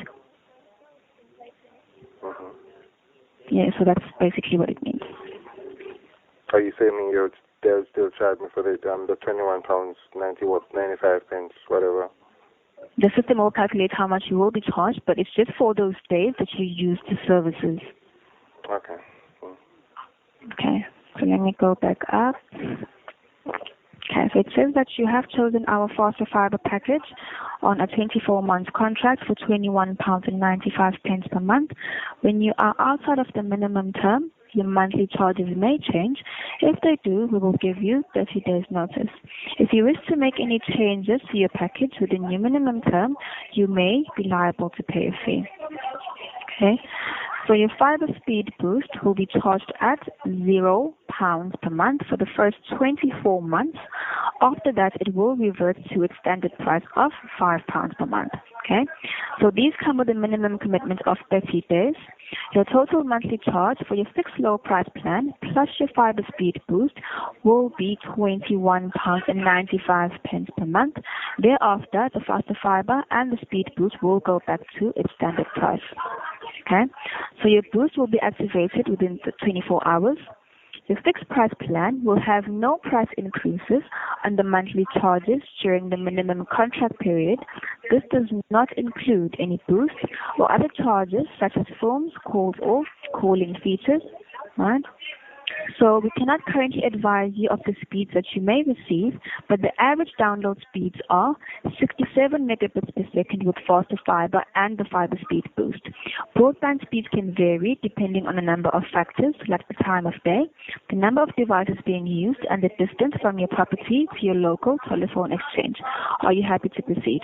Mm-hmm. Yeah, so that's basically what it means. Are you saying they'll still charge me for the £21.95, whatever? The system will calculate how much you will be charged, but it's just for those days that you use the services. Okay. Okay, so let me go back up. Okay, so it says that you have chosen our faster fiber package on a 24-month contract for £21.95 per month. When you are outside of the minimum term, your monthly charges may change. If they do, we will give you 30 days notice. If you wish to make any changes to your package within your minimum term, you may be liable to pay a fee. Okay, so your fiber speed boost will be charged at £0 per month for the first 24 months. After that, it will revert to its standard price of £5 per month. Okay, so these come with a minimum commitment of 30 days. Your total monthly charge for your fixed low price plan plus your fiber speed boost will be £21.95 per month. Thereafter, the faster fiber and the speed boost will go back to its standard price. Okay, so your boost will be activated within the 24 hours. Your fixed price plan will have no price increases on the monthly charges during the minimum contract period. This does not include any boost or other charges such as phones, calls, or calling features. Right? So we cannot currently advise you of the speeds that you may receive, but the average download speeds are 67 megabits per second with faster fiber and the fiber speed boost. Broadband speeds can vary depending on a number of factors like the time of day, the number of devices being used, and the distance from your property to your local telephone exchange. Are you happy to proceed?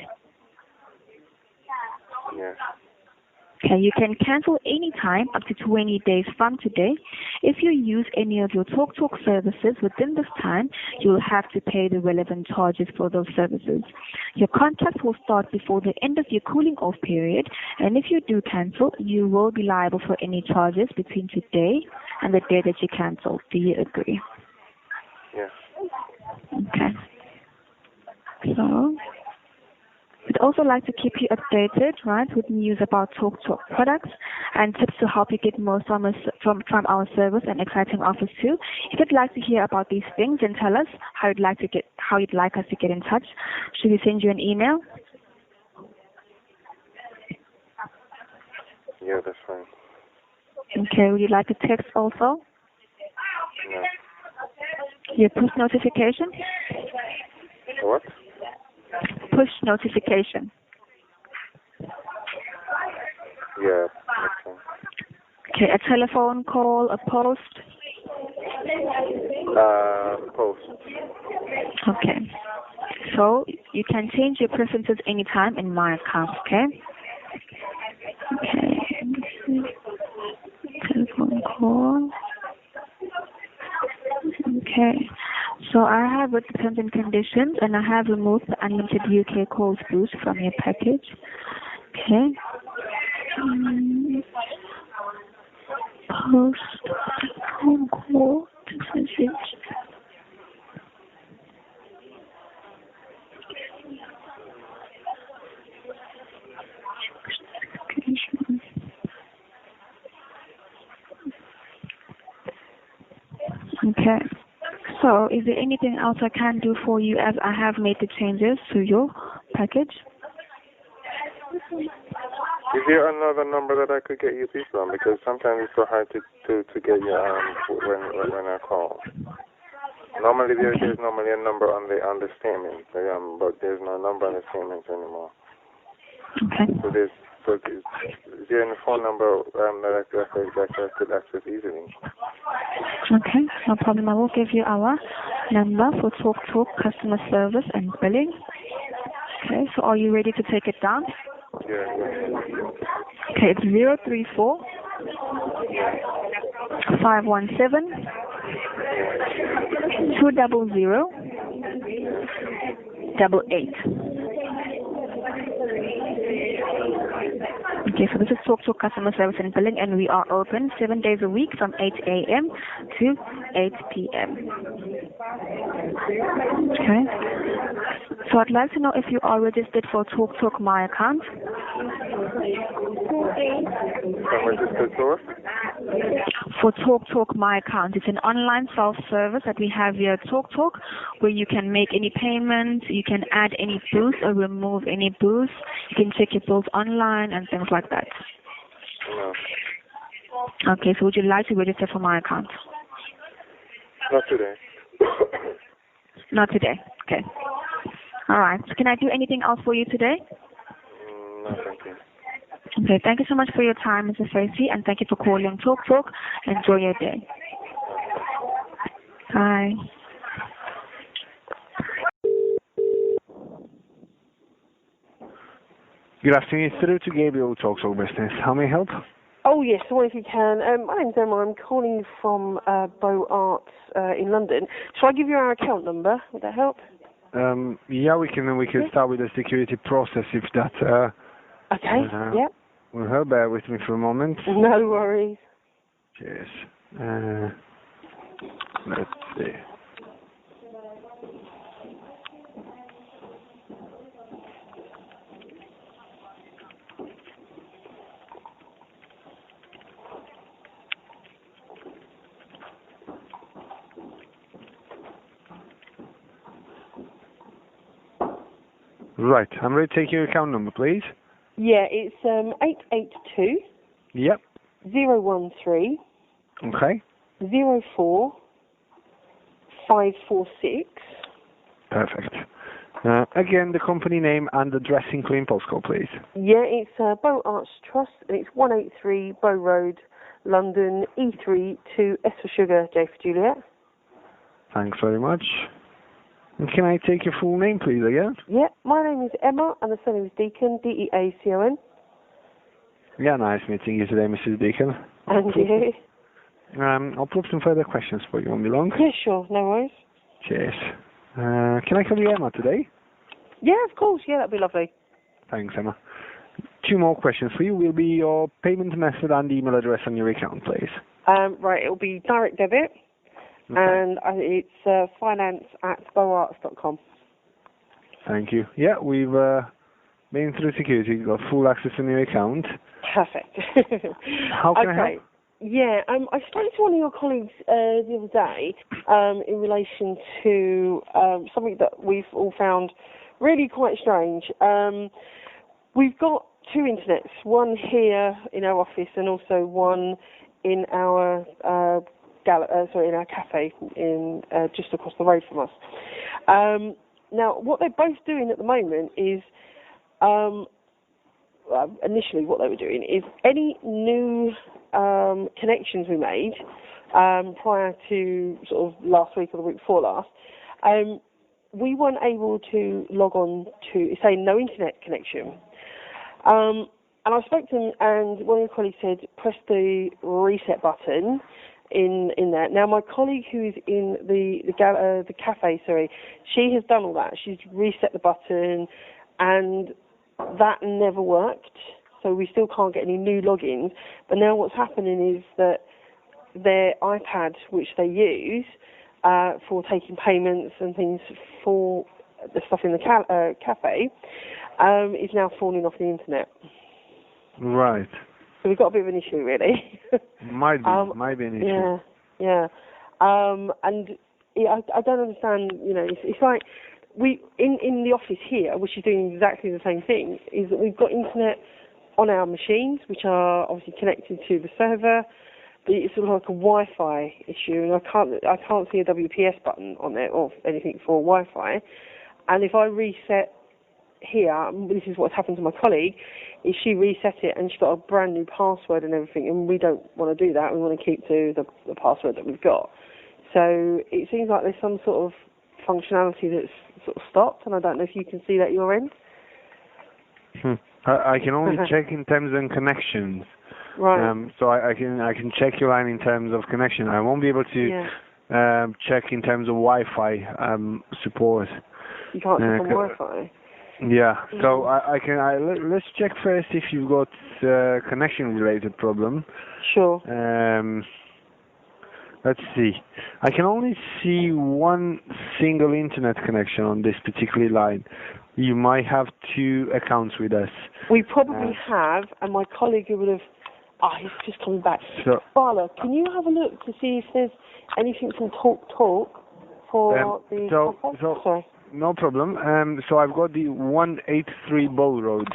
Yes. Okay, you can cancel any time up to 20 days from today. If you use any of your TalkTalk services within this time, you will have to pay the relevant charges for those services. Your contract will start before the end of your cooling off period, and if you do cancel, you will be liable for any charges between today and the day that you cancel. Do you agree? Yes. Okay. So we'd also like to keep you updated, right, with news about TalkTalk products and tips to help you get most from our service and exciting offers too. If you'd like to hear about these things, then tell us how you'd like us to get in touch. Should we send you an email? Yeah, that's fine. Okay. Would you like a text also? No. Your push notification? What? Push notification. Yeah, that's fine. Okay, a telephone call, a post? Post. Okay. So you can change your preferences anytime in my account, okay? Okay. Telephone call. Okay. So I have read the terms and conditions, and I have removed the unlimited UK calls boost from your package. Okay. Post phone call message. Okay. So, is there anything else I can do for you as I have made the changes to your package? Is there another number that I could get you people on? Because sometimes it's so hard to get you when I call. Normally there's normally a number on the statement, but there's no number on the statements anymore. Okay. So is there any phone number that I could access easily? Okay, no problem. I will give you our number for TalkTalk customer service and billing. Okay, so are you ready to take it down? Yeah. Okay, it's 034 517 200 88. Okay, so this is TalkTalk customer service and billing, and we are open 7 days a week from 8 a.m. to 8 p.m. Okay. So I'd like to know if you are registered for TalkTalk My Account. I'm registered for? For TalkTalk My Account. It's an online self-service that we have here at TalkTalk, where you can make any payments, you can add any boosts or remove any boosts, you can check your bills online and things like that. No. Okay, so would you like to register for My Account? Not today. Not today. Okay. All right. So can I do anything else for you today? No, thank you. Okay. Thank you so much for your time, Mr. Tracy, and thank you for calling TalkTalk. Enjoy your day. Bye. Good afternoon, it's through to Gabriel TalkTalk Business. How may I help? Oh, yes, I wonder if you can. My name's Emma. I'm calling from Bow Arts in London. Shall I give you our account number? Would that help? Yeah, we can start with the security process if that Okay, yep. Well, bear with me for a moment. No worries. Cheers. Let's see. Right, I'm ready to take your account number, please. Yeah, it's 882 Yep. 013 Okay. 04 546. Perfect. Again, the company name and address including postcode, please. Yeah, it's Bow Arts Trust, and it's 183 Bow Road, London, E3 to S for Sugar, J for Juliet. Thanks very much. And can I take your full name, please, again? Yeah, my name is Emma, and the surname is Deacon, D-E-A-C-O-N. Yeah, nice meeting you today, Mrs. Deacon. And you? I'll put some further questions for you. Won't be long. Yeah, sure, no worries. Cheers. Can I call you Emma today? Yeah, of course, yeah, that'd be lovely. Thanks, Emma. 2 more questions for you. Will be your payment method and email address on your account, please. Right, it'll be direct debit, and it's finance@bowarts.com. Thank you. Yeah, we've been through security. You've got full access on your account. Perfect. How can I help? Yeah, I spoke to one of your colleagues the other day in relation to something that we've all found really quite strange. We've got 2 internets, one here in our office and also one in our in our cafe in just across the road from us. Now, what they're both doing at the moment is initially what they were doing is any new connections we made prior to sort of last week or the week before last, we weren't able to log on to, say, no internet connection. And I spoke to them, and one of your colleagues said, press the reset button in there. Now, my colleague who is in the cafe, she has done all that. She's reset the button, and that never worked. So we still can't get any new logins. But now what's happening is that their iPad, which they use for taking payments and things for the stuff in the cafe, is now falling off the internet. Right. So we've got a bit of an issue, really. Might be an issue. Yeah. And I don't understand. You know, it's like we in the office here, which is doing exactly the same thing, is that we've got internet on our machines, which are obviously connected to the server, but it's sort of like a Wi-Fi issue, and I can't see a WPS button on there or anything for Wi-Fi. And if I reset here, this is what's happened to my colleague, is she reset it and she got a brand new password and everything, and we don't want to do that. We want to keep to the password that we've got. So it seems like there's some sort of functionality that's sort of stopped, and I don't know if you can see that at your end. I can only check in terms of connections. Right. So I can check your line in terms of connection. I won't be able to check in terms of Wi-Fi support. You can't check on Wi-Fi? Yeah. So let's check first if you've got connection-related problem. Sure. Let's see. I can only see one single internet connection on this particular line. You might have 2 accounts with us. We probably have, and my colleague who would have... he's just coming back. So, Barla, can you have a look to see if there's anything from Talk for the... Sorry. No problem. So I've got the 183 Bow Road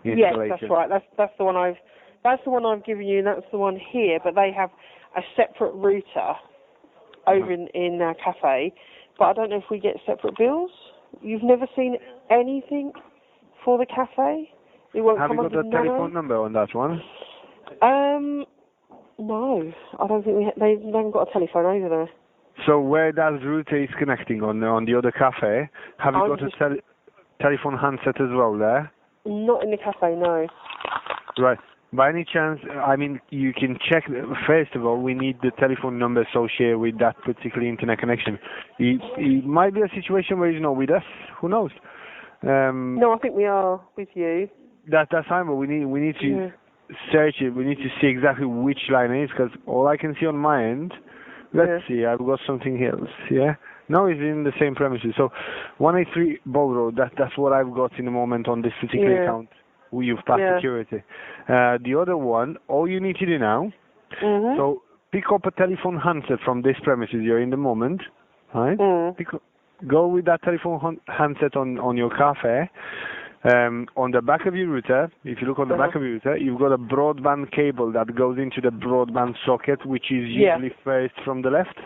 installation. Yes, that's right. That's the one I've given you, and that's the one here. But they have a separate router over in our cafe. But I don't know if we get separate bills. You've never seen anything for the cafe? It won't have come you got the telephone number on that one? No, I don't think they haven't got a telephone over there. So where that router is connecting on the other cafe, have you got a telephone handset as well there? Not in the cafe, no. Right. By any chance, I mean, you can check, first of all, we need the telephone number associated with that particular internet connection. It might be a situation where he's not with us. Who knows? No, I think we are with you. That's fine, but we need to search it. We need to see exactly which line it is, because all I can see on my end. Let's see. I've got something else. Yeah. No, it's in the same premises. So, 183 Bowl Road. That's what I've got in the moment on this particular account. You've passed security. The other one, all you need to do now. So pick up a telephone handset from this premises you're in the moment, right? Go with that telephone handset on your cafe. On the back of your router, if you look on the back of your router, you've got a broadband cable that goes into the broadband socket, which is usually first from the left.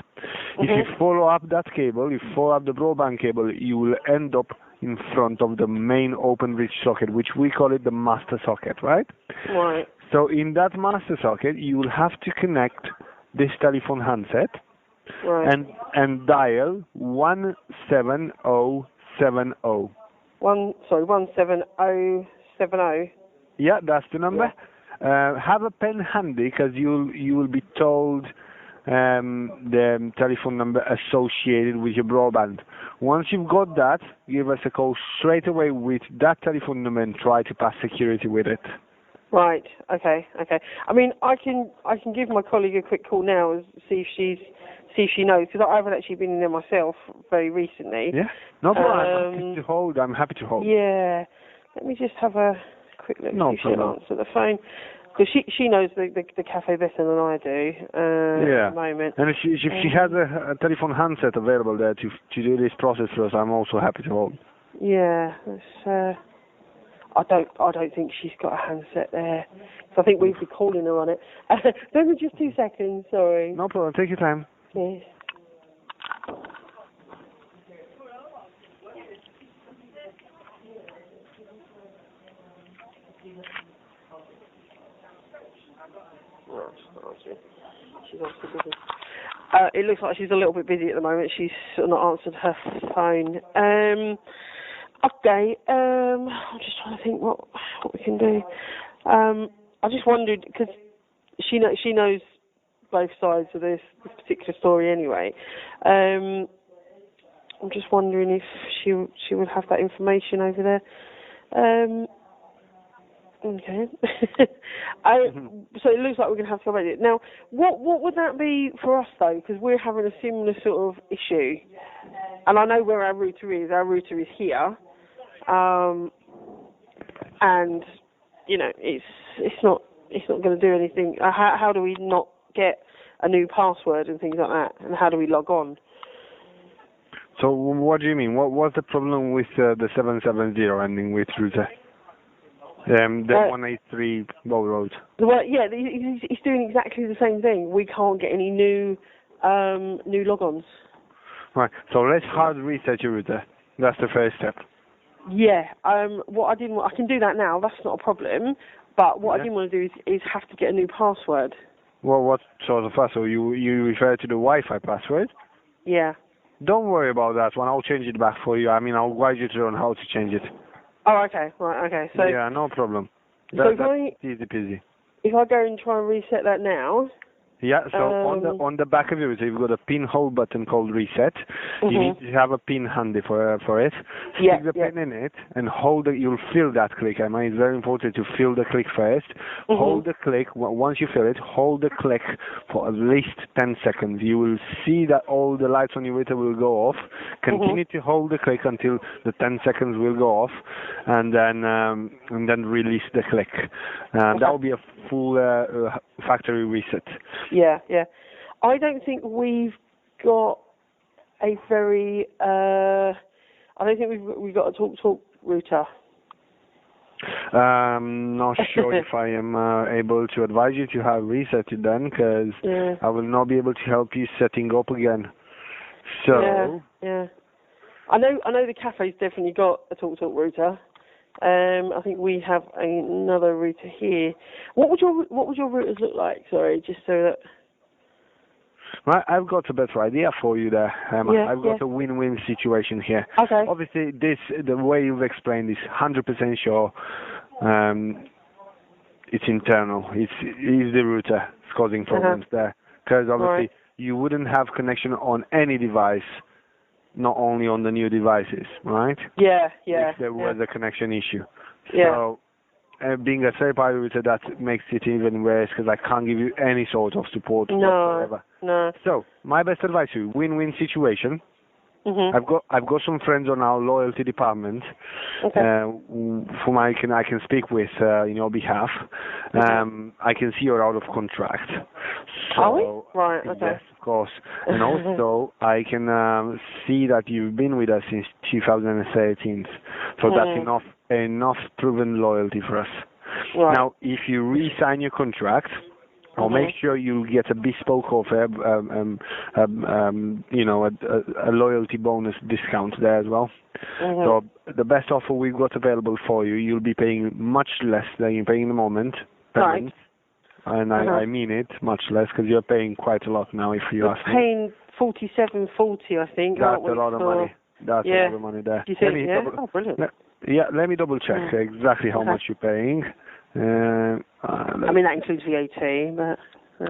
If you follow up that cable, you follow up the broadband cable, you will end up in front of the main OpenReach socket, which we call it the master socket, right? Right. So in that master socket, you will have to connect this telephone handset and dial 17070. 17070. Yeah, that's the number. Have a pen handy, because you will be told the telephone number associated with your broadband. Once you've got that, give us a call straight away with that telephone number and try to pass security with it. Right. Okay. I mean, I can give my colleague a quick call now and see if she knows, because I haven't actually been in there myself very recently. Yeah. No problem. I'm happy to hold. Yeah. Let me just have a quick look. No see if she'll problem. answer the phone, because she knows the cafe better than I do at the moment. And if she has a telephone handset available there to do this process for us, I'm also happy to hold. Yeah. I don't think she's got a handset there. So I think we'd be calling her on it. Give me just 2 seconds, sorry. No problem, take your time. Yes. She's obviously busy. It looks like she's a little bit busy at the moment. She's not answered her phone. Okay, I'm just trying to think what we can do. I just wondered, because she knows both sides of this particular story anyway. I'm just wondering if she would have that information over there. Okay. So it looks like we're going to have to go about it. Now, what would that be for us, though? Because we're having a similar sort of issue. And I know where our router is. Our router is here. And, you know, it's not going to do anything. How do we not get a new password and things like that? And how do we log on? So what do you mean? What's the problem with the 770 ending with router? The 183 Bowl Road. Well, yeah, he's doing exactly the same thing. We can't get any new logons. Right. So let's hard reset your router. That's the first step. Yeah. What I didn't. I can do that now. That's not a problem. But what I didn't want to do is have to get a new password. Well, what sort of password? You refer to the Wi-Fi password? Yeah. Don't worry about that one. I'll change it back for you. I mean, I'll guide you on how to change it. Oh, okay. Right. Okay. So yeah, no problem. That's easy peasy. If I go and try and reset that now. Yeah, so on the back of your router, you've got a pinhole button called reset. You need to have a pin handy for it. Stick the pin in it and hold it. You'll feel that click. I mean, it's very important to feel the click first. Hold the click. Once you feel it, hold the click for at least 10 seconds. You will see that all the lights on your router will go off. Continue to hold the click until the 10 seconds will go off, and then release the click. That will be a full factory reset. Yeah. I don't think we've got a very. I don't think we've got a talk router. Not sure if I am able to advise you to have reset it then, because I will not be able to help you setting up again. So. Yeah. I know the cafe's definitely got a talk router. I think we have another router here. What would your routers look like? Sorry, just so that. Right, I've got a better idea for you there, Emma. I've got a win-win situation here. Okay. Obviously, the way you've explained is 100% sure. It's internal. It's the router that's causing problems there, because obviously you wouldn't have connection on any device. Not only on the new devices, right? Yeah. If there was a connection issue. Yeah. So being a third-party router, that makes it even worse because I can't give you any sort of support whatsoever. No. So, my best advice to you, win-win situation. Mm-hmm. I've got some friends on our loyalty department, whom I can speak with in your behalf. I can see you're out of contract. So, are we? Right. Okay. Yes, of course. And also, I can see that you've been with us since 2013. So that's enough proven loyalty for us. Right. Now, if you re-sign your contract, I'll make sure you'll get a bespoke offer, a loyalty bonus discount there as well. So the best offer we've got available for you, you'll be paying much less than you're paying in the moment. Right. And I mean it, much less, because you're paying quite a lot now if you ask me. Paying $47.40, I think. That's a lot of money. That's a lot of money there. Do you think, oh, brilliant. Let me double check exactly how much you're paying. I mean, that includes VAT, but...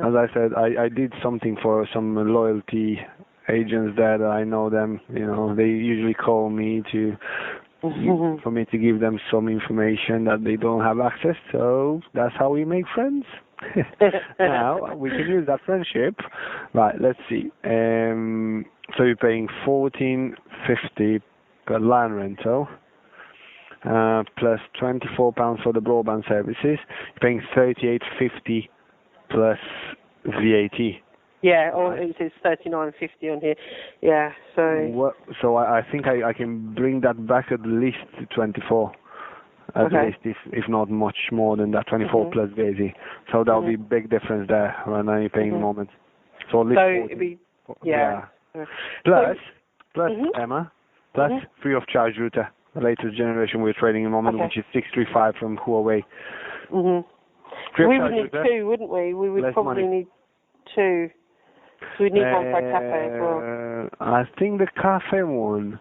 As I said, I did something for some loyalty agents there that I know them. You know, they usually call me for me to give them some information that they don't have access. So that's how we make friends. Now we can use that friendship. Right, let's see. So you're paying $14.50 per line rental. Plus £24 for the broadband services. You're paying $38.50 plus VAT. Yeah, or it says $39.50 on here. Yeah, so. So I think I can bring that back at least to 24. At least, if not much more than that, 24 plus VAT. So that'll be a big difference there when I'm paying the moment. So at least 40. It'd be, Plus Emma, plus free of charge router. The latest generation we're trading in the moment, which is 635 from Huawei. We would need two, wouldn't we? We would probably need two. So we'd need one for a cafe as well. I think the cafe one.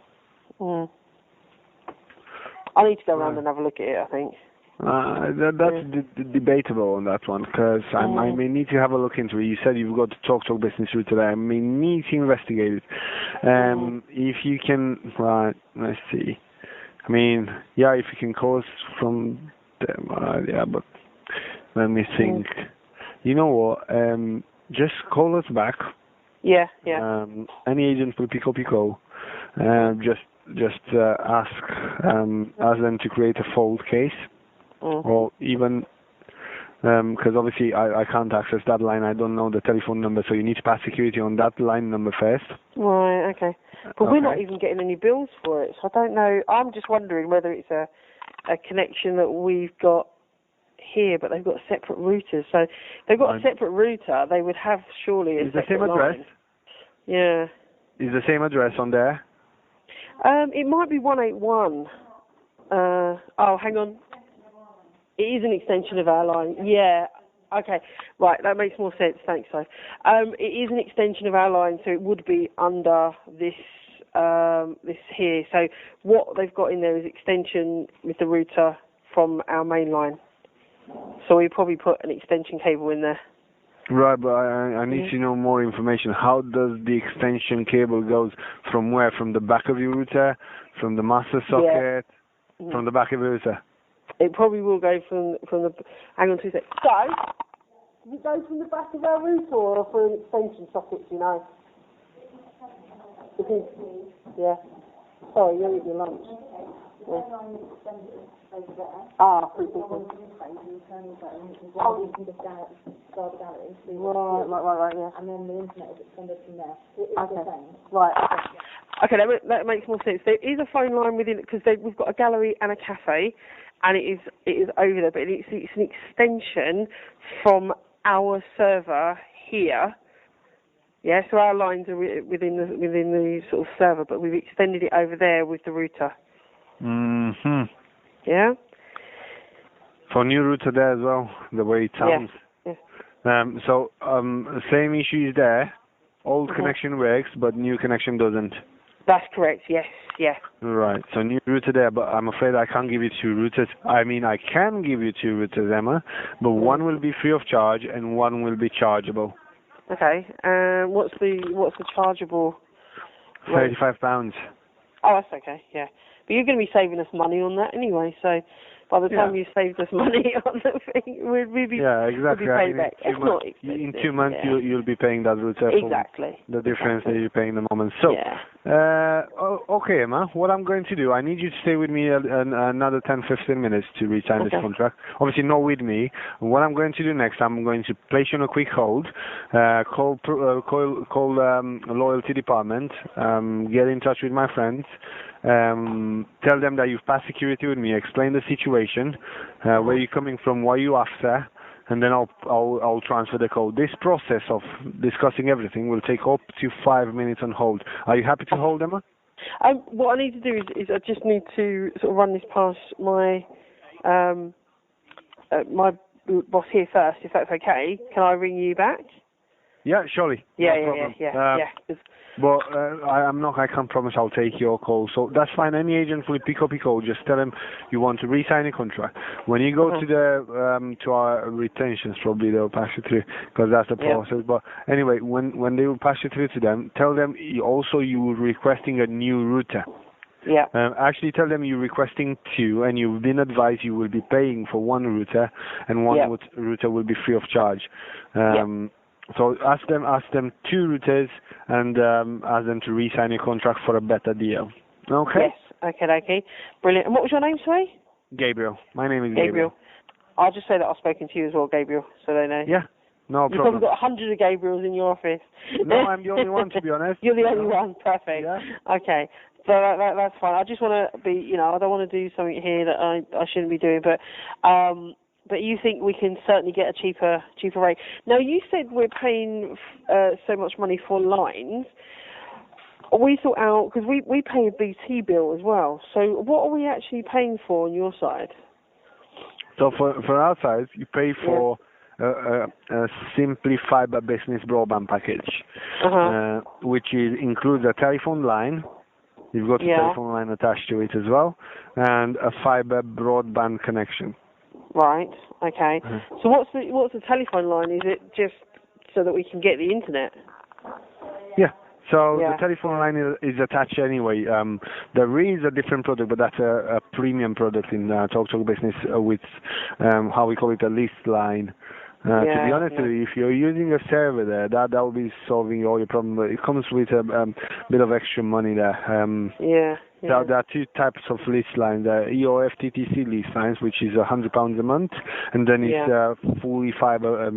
I need to go around and have a look at it, I think. That's debatable on that one, because I may need to have a look into it. You said you've got the TalkTalk business route today. I may need to investigate it. If you can, right, let's see. I mean, if you can call us from them, but let me think. You know what? Just call us back. Yeah. Any agent will pick up your call. Just ask them to create a fault case, or even because obviously I can't access that line. I don't know the telephone number, so you need to pass security on that line number first. Right. Okay. But we're not even getting any bills for it, so I don't know. I'm just wondering whether it's a connection that we've got here, but they've got separate routers. So if they've got a separate router, they would have surely a separate line. Is the same address? Yeah. Is the same address on there? It might be 181. Hang on. It is an extension of our line. Yeah. Okay. Right. That makes more sense. Thanks, Si. It is an extension of our line, so it would be under this this here. So what they've got in there is extension with the router from our main line. So we probably put an extension cable in there. Right, but I need to know more information. How does the extension cable goes from where? From the back of your router? From the master socket? From the back of your router? It probably will go from the... Hang on 2 seconds. So, does it go from the back of our router or from an extension socket, do you know? Yeah. Sorry, you're eating your lunch. Yeah. Free people. Right, yeah. And then the internet is extended from there. It's the same. Right, okay. Okay, that makes more sense. There is a phone line within it, because we've got a gallery and a cafe, and it is over there, but it's an extension from our server here. Yeah, so our lines are within the sort of server, but we've extended it over there with the router. Yeah. For new router there as well, the way it sounds. Yeah. So same issue is there. Old connection works, but new connection doesn't. That's correct. Yes. Yeah. Right. So new router there, but I'm afraid I can't give you two routers. I mean, I can give you two routers, Emma, but one will be free of charge and one will be chargeable. Okay. What's the chargeable? £35. Oh, that's okay. Yeah. But you're going to be saving us money on that anyway, so by the time you saved us money on the thing, we'd be exactly. We'd be paid back. It's not in 2 months, you'll be paying that router exactly for the difference that you're paying at the moment. So, okay, Emma, what I'm going to do, I need you to stay with me another 10-15 minutes to re-sign this contract. Obviously, not with me. What I'm going to do next, I'm going to place you on a quick hold, call loyalty department, get in touch with my friends, tell them that you've passed security with me, explain the situation, where you're coming from, what you're after, and then I'll transfer the code. This process of discussing everything will take up to 5 minutes on hold. Are you happy to hold, Emma? What I need to do is I just need to sort of run this past my my boss here first, if that's okay. Can I ring you back? Yeah, surely. Yeah. But I can't promise I'll take your call. So that's fine. Any agent will pick up your call. Just tell them you want to re-sign a contract. When you go to the to our retentions, probably they'll pass you through because that's the process. But anyway, when they will pass you through to them, tell them also you're requesting a new router. Yeah. Actually, tell them you're requesting 2, and you've been advised you will be paying for 1 router, and 1 router will be free of charge. So ask them 2 routers, and ask them to re-sign your contract for a better deal. Okay? Yes. Okay. Brilliant. And what was your name, sorry? Gabriel. My name is Gabriel. I'll just say that I've spoken to you as well, Gabriel, so they know. Yeah. No You've problem. probably got 100 of Gabriels in your office. No, I'm the only one, to be honest. You're the only one. Perfect. Yeah. Okay. So that's fine. I just want to be, I don't want to do something here that I shouldn't be doing, but you think we can certainly get a cheaper rate. Now, you said we're paying so much money for lines. We thought out, because we pay a BT bill as well, so what are we actually paying for on your side? So for our side, you pay for a Simply Fiber Business Broadband package, which includes a telephone line. You've got a telephone line attached to it as well, and a fiber broadband connection. Right. Okay. So what's the telephone line? Is it just so that we can get the internet? Yeah. So the telephone line is attached anyway. There is a different product, but that's a premium product in TalkTalk Business with how we call it a list line. To be honest with you, if you're using a server there, that will be solving all your problems. But it comes with a bit of extra money there. There are 2 types of lease lines. The EOFTTC lease lines, which is £100 a month, and then it's fully fiber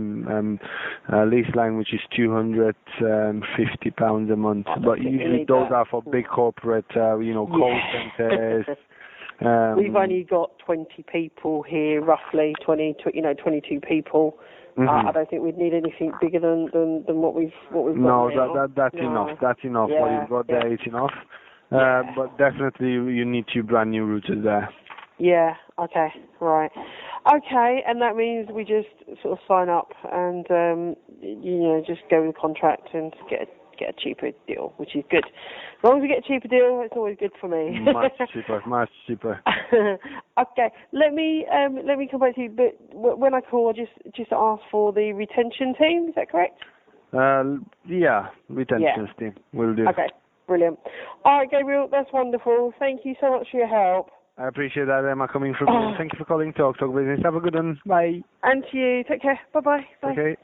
lease line, which is £250 a month. But usually those are for big corporate, call centers. We've only got 20 people here, roughly 22 people. I don't think we'd need anything bigger than what we've got. No, that's enough. That's enough. What you've got there is enough. But definitely you need 2 brand new routers there. Yeah. Okay. Right. Okay, and that means we just sort of sign up and just go with the contract and get a cheaper deal, which is good. As long as we get a cheaper deal, it's always good for me. Much cheaper. Okay, let me come back to you. But when I call, just ask for the retention team. Is that correct? Retention team. We'll do. Okay, brilliant. All right, Gabriel, that's wonderful. Thank you so much for your help. I appreciate that, Emma, coming from you. Thank you for calling TalkTalk Business. Have a good one. Bye. And to you. Take care. Bye-bye. Bye. Okay.